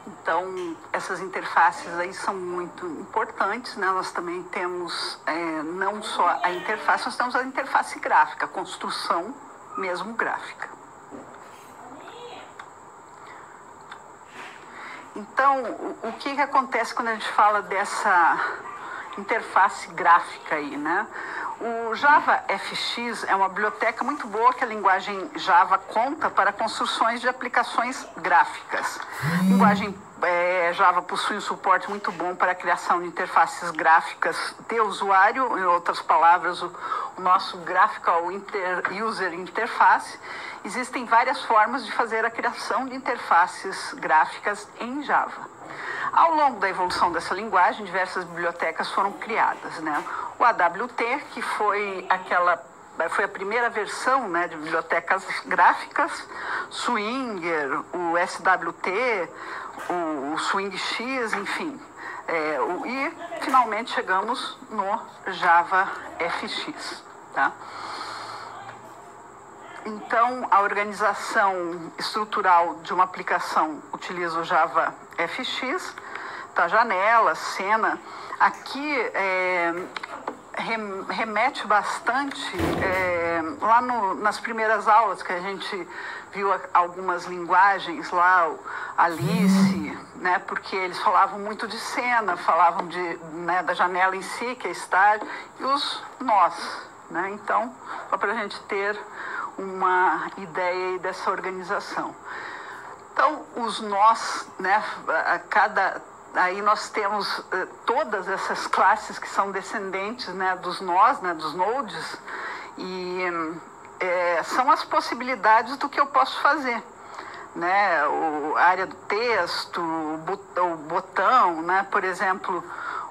Então, essas interfaces aí são muito importantes, né? Nós também temos não só a interface, nós temos a interface gráfica, a construção mesmo gráfica. Então, o que acontece quando a gente fala dessa interface gráfica aí, né? O JavaFX é uma biblioteca muito boa que a linguagem Java conta para construções de aplicações gráficas. A linguagem Java possui um suporte muito bom para a criação de interfaces gráficas de usuário, em outras palavras, o nosso Graphical User Interface. Existem várias formas de fazer a criação de interfaces gráficas em Java. Ao longo da evolução dessa linguagem, diversas bibliotecas foram criadas, né? O AWT, que foi a primeira versão, né, de bibliotecas gráficas, Swinger, o SWT, o SwingX, enfim. E finalmente chegamos no JavaFX, tá? Então, a organização estrutural de uma aplicação utiliza o JavaFX, tá? Janela, cena. Aqui remete bastante lá nas primeiras aulas que a gente viu algumas linguagens lá, Alice, né? Porque eles falavam muito de cena, falavam da janela em si, que é estar, e os nós, né? Então, só para a gente ter uma ideia aí dessa organização. Então, os nós, né, aí nós temos todas essas classes que são descendentes, né, dos nós, né, dos nodes, e são as possibilidades do que eu posso fazer, né, a área do texto, o botão, né, por exemplo,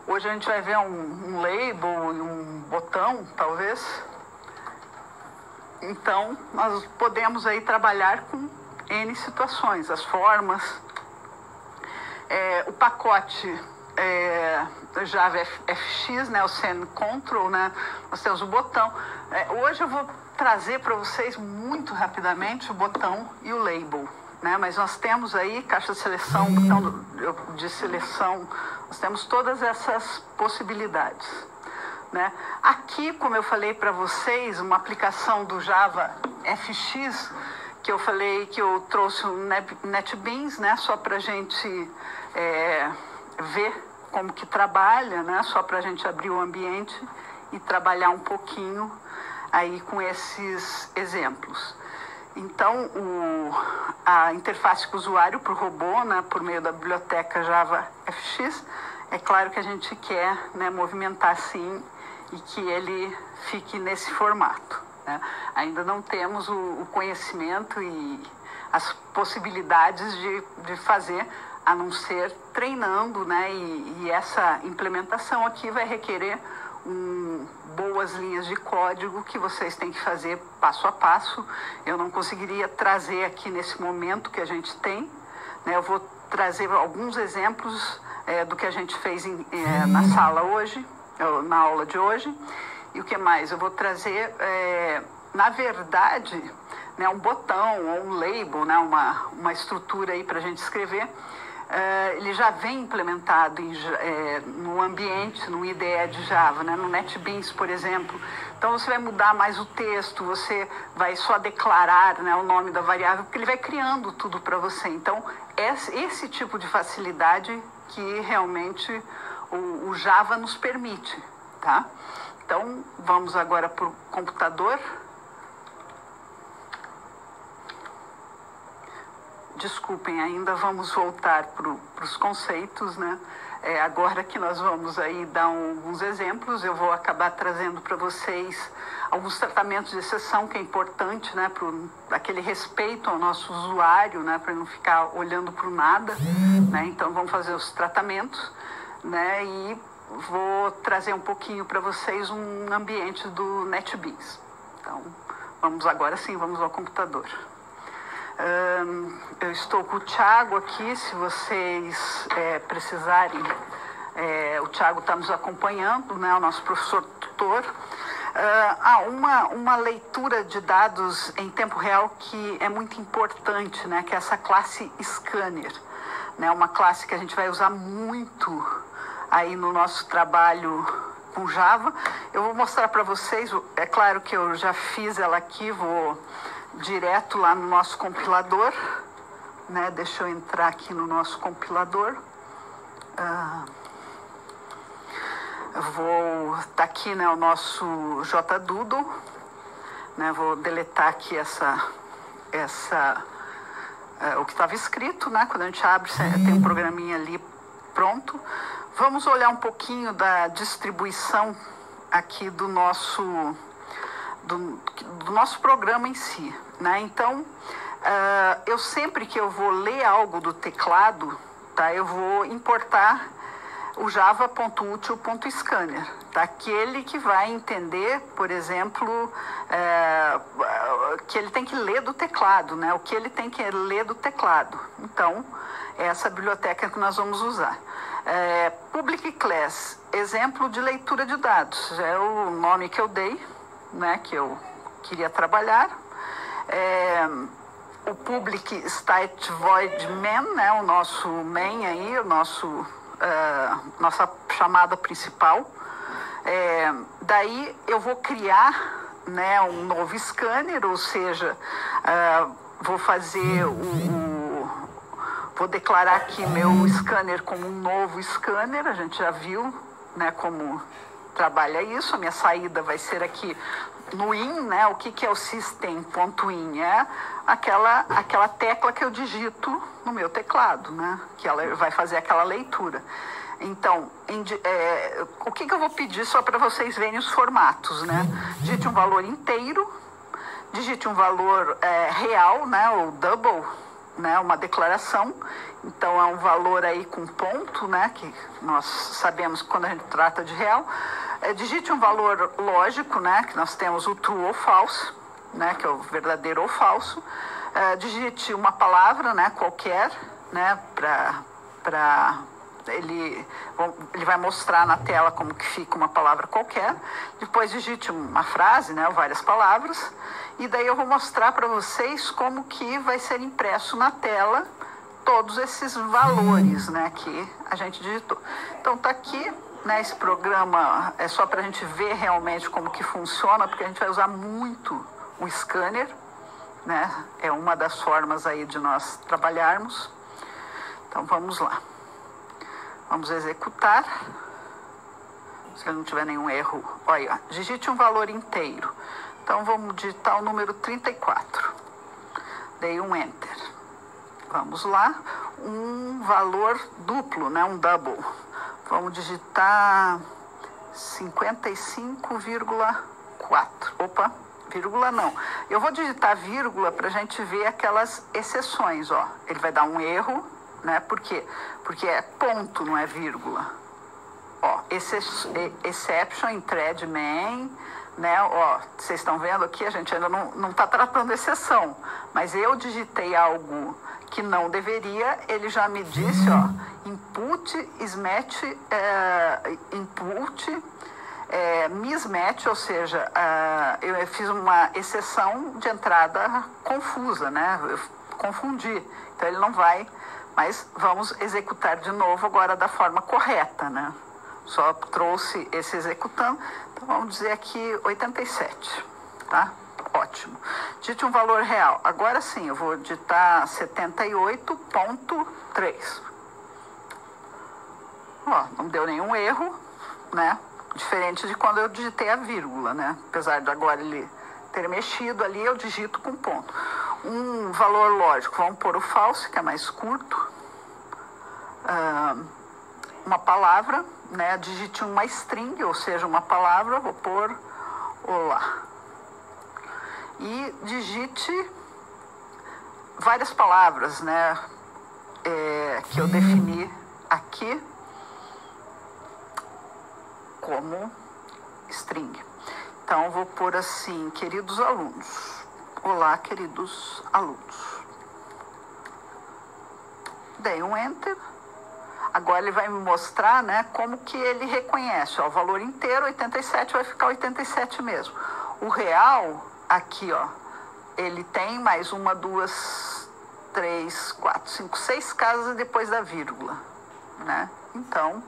hoje a gente vai ver um label e um botão, talvez. Então, nós podemos aí trabalhar com N situações, as formas, o pacote Java FX, né, o Send Control, né, nós temos o botão. Hoje eu vou trazer para vocês muito rapidamente o botão e o label, né, mas nós temos aí caixa de seleção, botão de seleção, nós temos todas essas possibilidades, né. Aqui, como eu falei para vocês, uma aplicação do Java FX, que eu falei que eu trouxe o NetBeans, né, só para a gente ver como que trabalha, né, só para a gente abrir o ambiente e trabalhar um pouquinho aí com esses exemplos. Então, a interface com o usuário para o robô, né, por meio da biblioteca Java FX, é claro que a gente quer, né, movimentar assim e que ele fique nesse formato, né? Ainda não temos o conhecimento e as possibilidades de fazer, a não ser treinando, né? E essa implementação aqui vai requerer boas linhas de código que vocês têm que fazer passo a passo. Eu não conseguiria trazer aqui nesse momento que a gente tem, né? Eu vou trazer alguns exemplos do que a gente fez na sala hoje, na aula de hoje. E o que mais? Eu vou trazer, na verdade, né, um botão ou um label, né, uma estrutura aí para a gente escrever. Ele já vem implementado no ambiente, no IDE de Java, né, no NetBeans, por exemplo. Então, você vai mudar mais o texto, você vai só declarar, né, o nome da variável, porque ele vai criando tudo para você. Então, esse tipo de facilidade que realmente o Java nos permite, tá? Então, vamos agora para o computador. Desculpem, ainda vamos voltar para os conceitos, né? Agora que nós vamos aí dar alguns exemplos, eu vou acabar trazendo para vocês alguns tratamentos de exceção, que é importante, né? Para aquele respeito ao nosso usuário, né? Para não ficar olhando para o nada, né? Então, vamos fazer os tratamentos, né? E vou trazer um pouquinho para vocês um ambiente do NetBeans. Então, vamos agora sim, vamos ao computador. Eu estou com o Thiago aqui, se vocês precisarem, o Thiago está nos acompanhando, né, o nosso professor tutor. Uma leitura de dados em tempo real que é muito importante, né, que é essa classe Scanner, né, uma classe que a gente vai usar muito aí no nosso trabalho com Java. Eu vou mostrar para vocês, é claro que eu já fiz ela aqui, vou direto lá no nosso compilador, né? Deixa eu entrar aqui no nosso compilador. Tá aqui, né, o nosso JDoodle, né? Vou deletar aqui o que estava escrito, né? Quando a gente abre, tem um programinha ali pronto. Vamos olhar um pouquinho da distribuição aqui do nosso programa em si, né? Então, eu sempre que eu vou ler algo do teclado, tá? Eu vou importar o java.util.scanner, tá? Aquele que vai entender, por exemplo, que ele tem que ler do teclado, né? O que ele tem que ler do teclado. Então, é essa biblioteca que nós vamos usar. Public Class, exemplo de leitura de dados, é o nome que eu dei, né, que eu queria trabalhar. O Public State Void Main, né, o nosso main aí, nossa chamada principal. Daí eu vou criar, né, um novo scanner, ou seja, vou fazer vou declarar aqui meu scanner como um novo scanner. A gente já viu, né, como trabalha isso. A minha saída vai ser aqui no in, né? O que é o system.in? É aquela tecla que eu digito no meu teclado, né? Que ela vai fazer aquela leitura. Então, o que eu vou pedir só para vocês verem os formatos, né? Digite um valor inteiro, digite um valor real, né? Ou double, né? Uma declaração. Então, é um valor aí com ponto, né? Que nós sabemos que quando a gente trata de real. Digite um valor lógico, né? Que nós temos o true ou false, né? Que é o verdadeiro ou falso. Digite uma palavra, né? Qualquer, né? Ele vai mostrar na tela como que fica uma palavra qualquer. Depois digite uma frase, né? Ou várias palavras. E daí eu vou mostrar para vocês como que vai ser impresso na tela todos esses valores, né? Que a gente digitou. Então tá aqui, né? Esse programa é só para a gente ver realmente como que funciona, porque a gente vai usar muito o scanner, né? É uma das formas aí de nós trabalharmos. Então vamos lá. Vamos executar. Se não tiver nenhum erro, olha, digite um valor inteiro. Então vamos digitar o número 34. Dei um enter. Vamos lá. Um valor duplo, né? Um double. Vamos digitar 55,4. Opa, vírgula não. Eu vou digitar vírgula para a gente ver aquelas exceções, ó. Ele vai dar um erro, né? Por quê? Porque é ponto, não é vírgula. Ó, exception in thread main, né? Ó, vocês estão vendo aqui, a gente ainda não está tratando exceção, mas eu digitei algo que não deveria, ele já me disse, ó, input mismatch, ou seja, eu fiz uma exceção de entrada confusa, né? Eu confundi, então ele não vai, mas vamos executar de novo agora da forma correta, né? Só trouxe esse executando, então vamos dizer aqui 87, tá? Ótimo. Digite um valor real. Agora sim, eu vou digitar 78,3. Ó, não deu nenhum erro, né? Diferente de quando eu digitei a vírgula, né? Apesar de agora ele ter mexido ali, eu digito com ponto. Um valor lógico, vamos pôr o false, que é mais curto. Uma palavra, né? Digite uma string, ou seja, uma palavra, vou pôr olá. E digite várias palavras, né? Que eu defini aqui como string. Então, vou pôr assim, queridos alunos. Olá, queridos alunos. Dei um enter. Agora ele vai me mostrar, né, como que ele reconhece. Ó, o valor inteiro, 87, vai ficar 87 mesmo. O real, aqui, ó, ele tem mais uma, duas, três, quatro, cinco, 6 casas depois da vírgula, né? Então,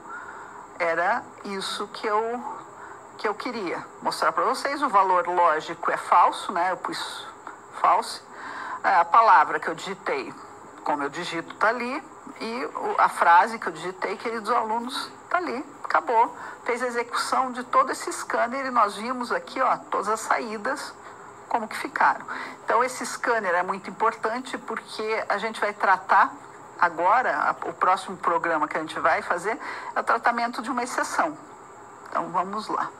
era isso que eu queria mostrar para vocês. O valor lógico é falso, né? Eu pus false. A palavra que eu digitei, como eu digito, tá ali. E a frase que eu digitei, queridos alunos, tá ali. Acabou. Fez a execução de todo esse scanner e nós vimos aqui, ó, todas as saídas, como que ficaram. Então, esse scanner é muito importante porque a gente vai tratar agora, o próximo programa que a gente vai fazer é o tratamento de uma exceção. Então, vamos lá.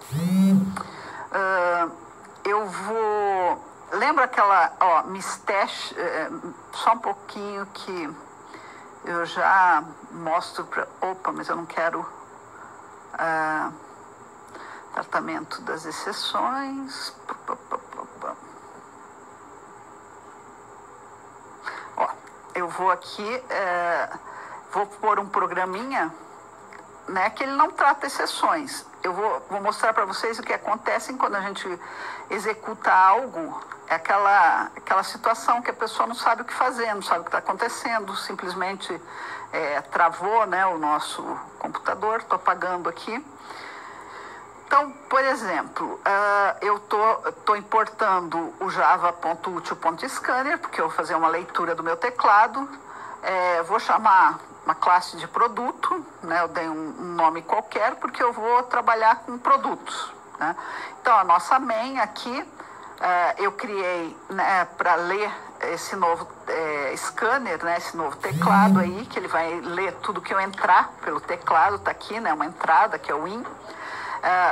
Eu vou... Lembra aquela, ó, mistache, só um pouquinho que eu já mostro para... Opa, mas eu não quero... tratamento das exceções. Ó, eu vou aqui, vou pôr um programinha, né, que ele não trata exceções. Eu vou mostrar para vocês o que acontece quando a gente executa algo. É aquela situação que a pessoa não sabe o que fazer, não sabe o que está acontecendo, simplesmente travou, né, o nosso computador. Estou apagando aqui. Então, por exemplo, eu tô importando o java.util.scanner, porque eu vou fazer uma leitura do meu teclado. vou chamar uma classe de produto, né? Eu dei um nome qualquer porque eu vou trabalhar com produtos, né? Então, a nossa main aqui, eu criei, né, para ler esse novo scanner, né, esse novo teclado aí, que ele vai ler tudo que eu entrar pelo teclado, tá aqui, né, uma entrada que é o IN.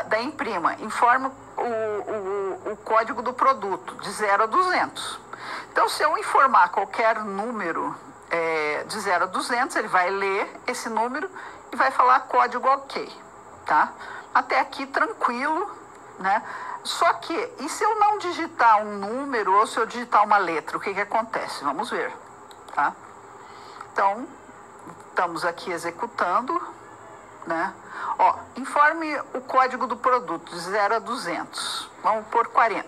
Daí imprima, informa o código do produto, de 0 a 200. Então, se eu informar qualquer número de 0 a 200, ele vai ler esse número e vai falar código OK, tá? Até aqui tranquilo, né? Só que, e se eu não digitar um número ou se eu digitar uma letra, o que acontece? Vamos ver, tá? Então, estamos aqui executando, né? Ó, informe o código do produto de 0 a 200. Vamos por 40.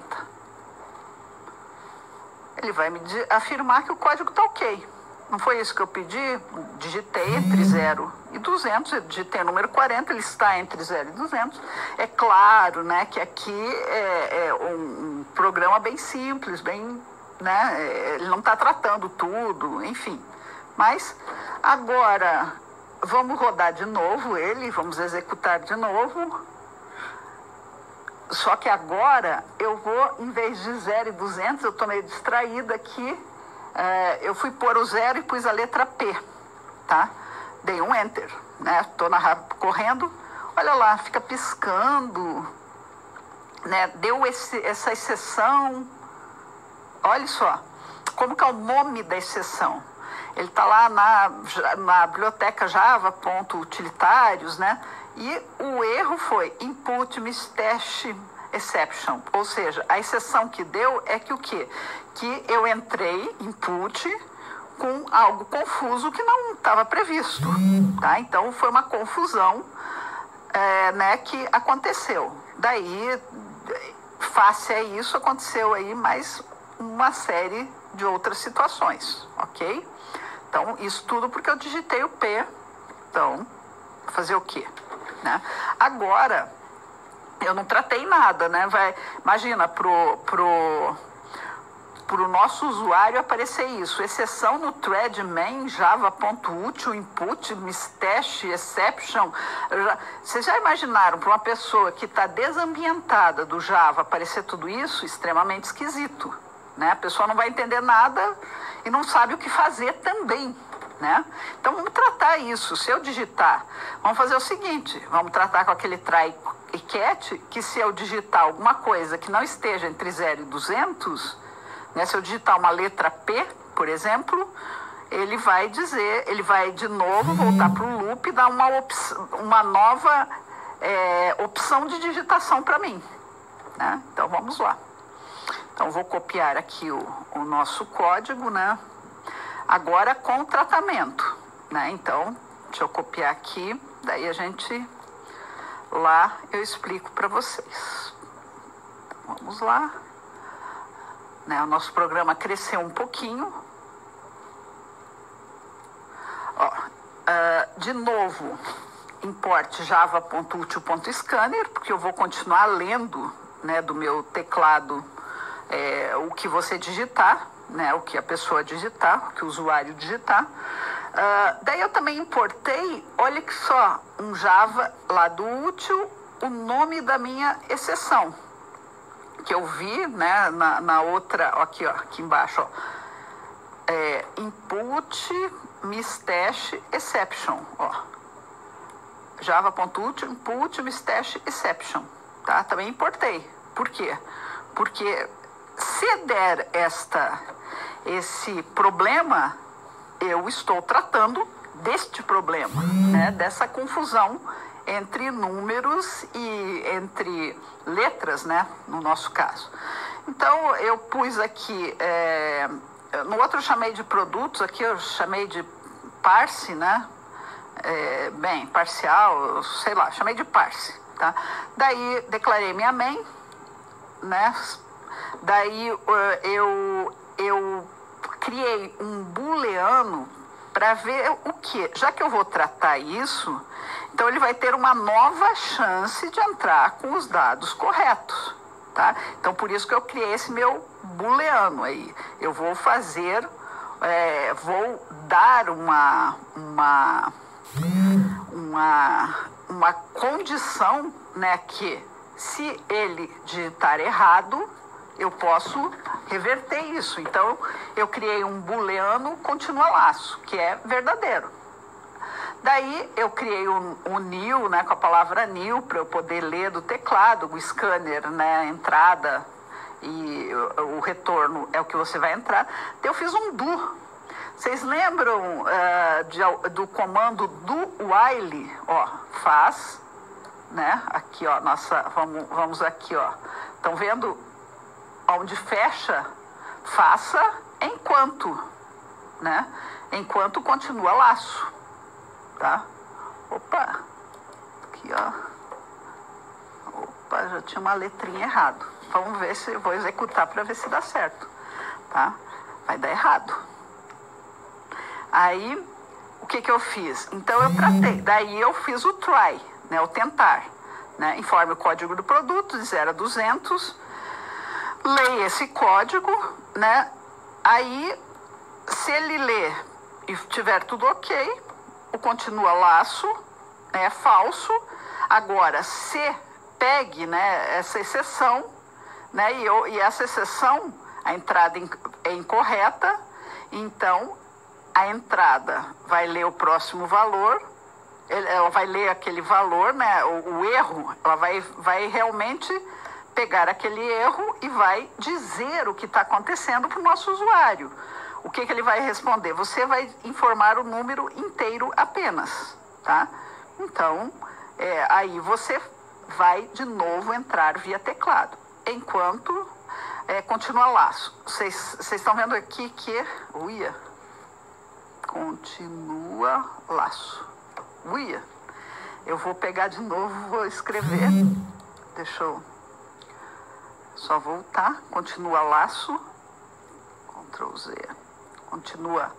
Ele vai me afirmar que o código está OK. Não foi isso que eu pedi? Digitei entre 0 e 200, eu digitei o número 40, ele está entre 0 e 200. É claro, né, que aqui é um programa bem simples, bem, né, ele não está tratando tudo, enfim. Mas agora vamos rodar de novo ele, vamos executar de novo. Só que agora eu vou, em vez de 0 e 200, eu estou meio distraída aqui. Eu fui pôr o 0 e pus a letra P, tá? Dei um Enter, né? Estou correndo, olha lá, fica piscando, né? Deu essa exceção, olha só, como que é o nome da exceção? Ele está lá na biblioteca java.utilitários, né? E o erro foi input misdash exception, ou seja, a exceção que deu é que o quê? Que eu entrei, input, com algo confuso que não estava previsto, tá? Então, foi uma confusão, né, que aconteceu. Daí, face a isso, aconteceu aí mais uma série de outras situações, ok? Então, isso tudo porque eu digitei o P, então, fazer o quê? Né? Agora, eu não tratei nada, né? Imagina, pro nosso usuário aparecer isso, exceção no thread main java.util input misdash exception. Vocês já imaginaram para uma pessoa que está desambientada do Java aparecer tudo isso? Extremamente esquisito, né? A pessoa não vai entender nada e não sabe o que fazer também, né? Então vamos tratar isso. Se eu digitar, vamos fazer o seguinte, vamos tratar com aquele try e catch, que se eu digitar alguma coisa que não esteja entre 0 e 200, né, se eu digitar uma letra P, por exemplo, ele vai dizer, ele vai de novo voltar para o loop e dar uma nova opção de digitação para mim, né? Então vamos lá. Então vou copiar aqui o nosso código, né? Agora com tratamento, né? Então, deixa eu copiar aqui, daí a gente, lá eu explico para vocês. Então, vamos lá. Né? O nosso programa cresceu um pouquinho. Ó, de novo, import java.util.scanner, porque eu vou continuar lendo, né, do meu teclado o que você digitar, né, o que a pessoa digitar, o que o usuário digitar. Daí eu também importei, olha que só, um Java lá do útil, o nome da minha exceção, que eu vi, né, na outra, ó, aqui embaixo, ó, input misdash exception, ó, java.util input misdash exception, tá? Também importei. Por quê? Porque se der esse problema, eu estou tratando deste problema, né? Dessa confusão entre números e entre letras, né? No nosso caso. Então, eu pus aqui, no outro eu chamei de produtos, aqui eu chamei de parse, né? Bem, parcial, sei lá, chamei de parse, tá? Daí, declarei minha main, né? Daí eu criei um booleano para ver o que. Já que eu vou tratar isso, então ele vai ter uma nova chance de entrar com os dados corretos, tá? Então por isso que eu criei esse meu booleano aí. Eu vou fazer vou dar uma condição, né, que se ele digitar errado, eu posso reverter isso. Então, eu criei um booleano continua laço, que é verdadeiro. Daí, eu criei um new, né, com a palavra new, para eu poder ler do teclado, o scanner, né, a entrada e o retorno é o que você vai entrar. Então, eu fiz um do. Vocês lembram do comando do while? Ó, faz, né? Aqui, ó, vamos aqui, ó. Estão vendo onde fecha? Faça enquanto, né? Enquanto continua laço, tá? Opa, aqui, ó. Opa, já tinha uma letrinha errado. Vamos ver se eu vou executar para ver se dá certo, tá? Vai dar errado. Aí, o que eu fiz? Então, eu tratei. Daí, eu fiz o try, né? O tentar, né? Informe o código do produto de 0 a 200. Leia esse código, né? Aí, se ele ler e tiver tudo ok, o continua laço é falso. Agora, se pegue, né, essa exceção, né? E essa exceção, a entrada é incorreta, então a entrada vai ler o próximo valor, ela vai ler aquele valor, né? O erro, ela vai realmente pegar aquele erro e vai dizer o que está acontecendo para o nosso usuário. O que ele vai responder? Você vai informar o número inteiro apenas, tá? Então, aí você vai de novo entrar via teclado, enquanto continua laço. Vocês estão vendo aqui que... continua laço. Eu vou pegar de novo, vou escrever. Deixa eu só voltar. Continua laço. Ctrl Z. Continua.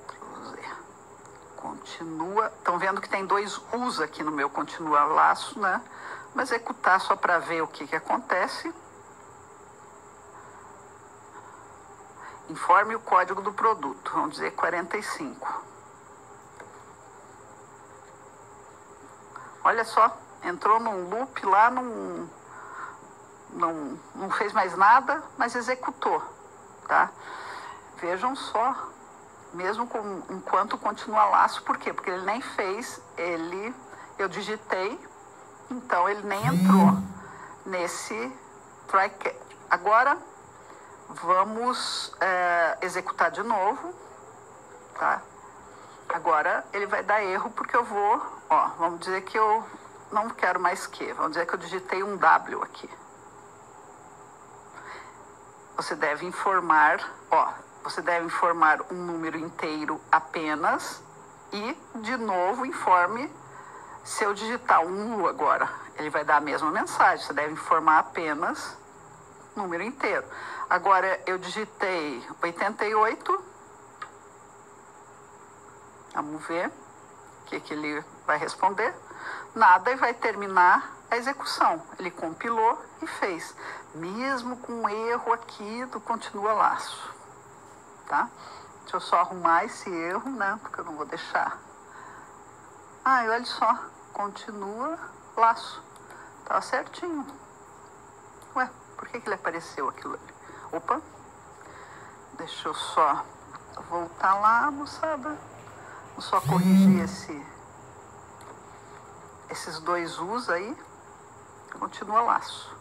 Ctrl Z. Continua. Estão vendo que tem 2 U's aqui no meu continua laço, né? Vou executar só para ver o que acontece. Informe o código do produto. Vamos dizer 45. Olha só, entrou num loop lá, não fez mais nada, mas executou, tá? Vejam só, mesmo enquanto continua laço, por quê? Porque ele nem fez, eu digitei, então ele nem entrou nesse try catch. Agora, vamos executar de novo, tá? Agora ele vai dar erro porque eu vou, ó, vamos dizer que eu não quero mais que, vamos dizer que eu digitei um W aqui. Você deve informar, você deve informar um número inteiro apenas e, de novo, informe, se eu digitar um U agora, ele vai dar a mesma mensagem, você deve informar apenas número inteiro. Agora, eu digitei 88. Vamos ver o que ele vai responder. Nada, e vai terminar a execução. Ele compilou e fez. Mesmo com um erro aqui do continua laço. Tá? Deixa eu só arrumar esse erro, né? Porque eu não vou deixar. E olha só. Continua laço. Tá certinho. Ué, por que ele apareceu aquilo ali? Opa. Deixa eu só voltar lá, moçada. Vou só corrigir esses 2 U's aí. Continua laço.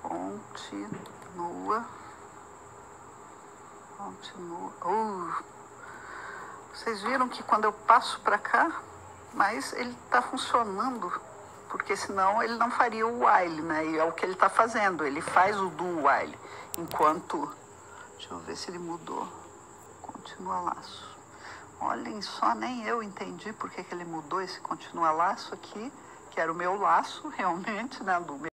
Continua. Vocês viram que quando eu passo para cá, mas ele está funcionando, porque senão ele não faria o while, né? E é o que ele está fazendo, ele faz o do while. Enquanto, deixa eu ver se ele mudou. Continua laço. Olhem só, nem eu entendi porque que ele mudou esse continua laço aqui, que era o meu laço, realmente, né? Do meu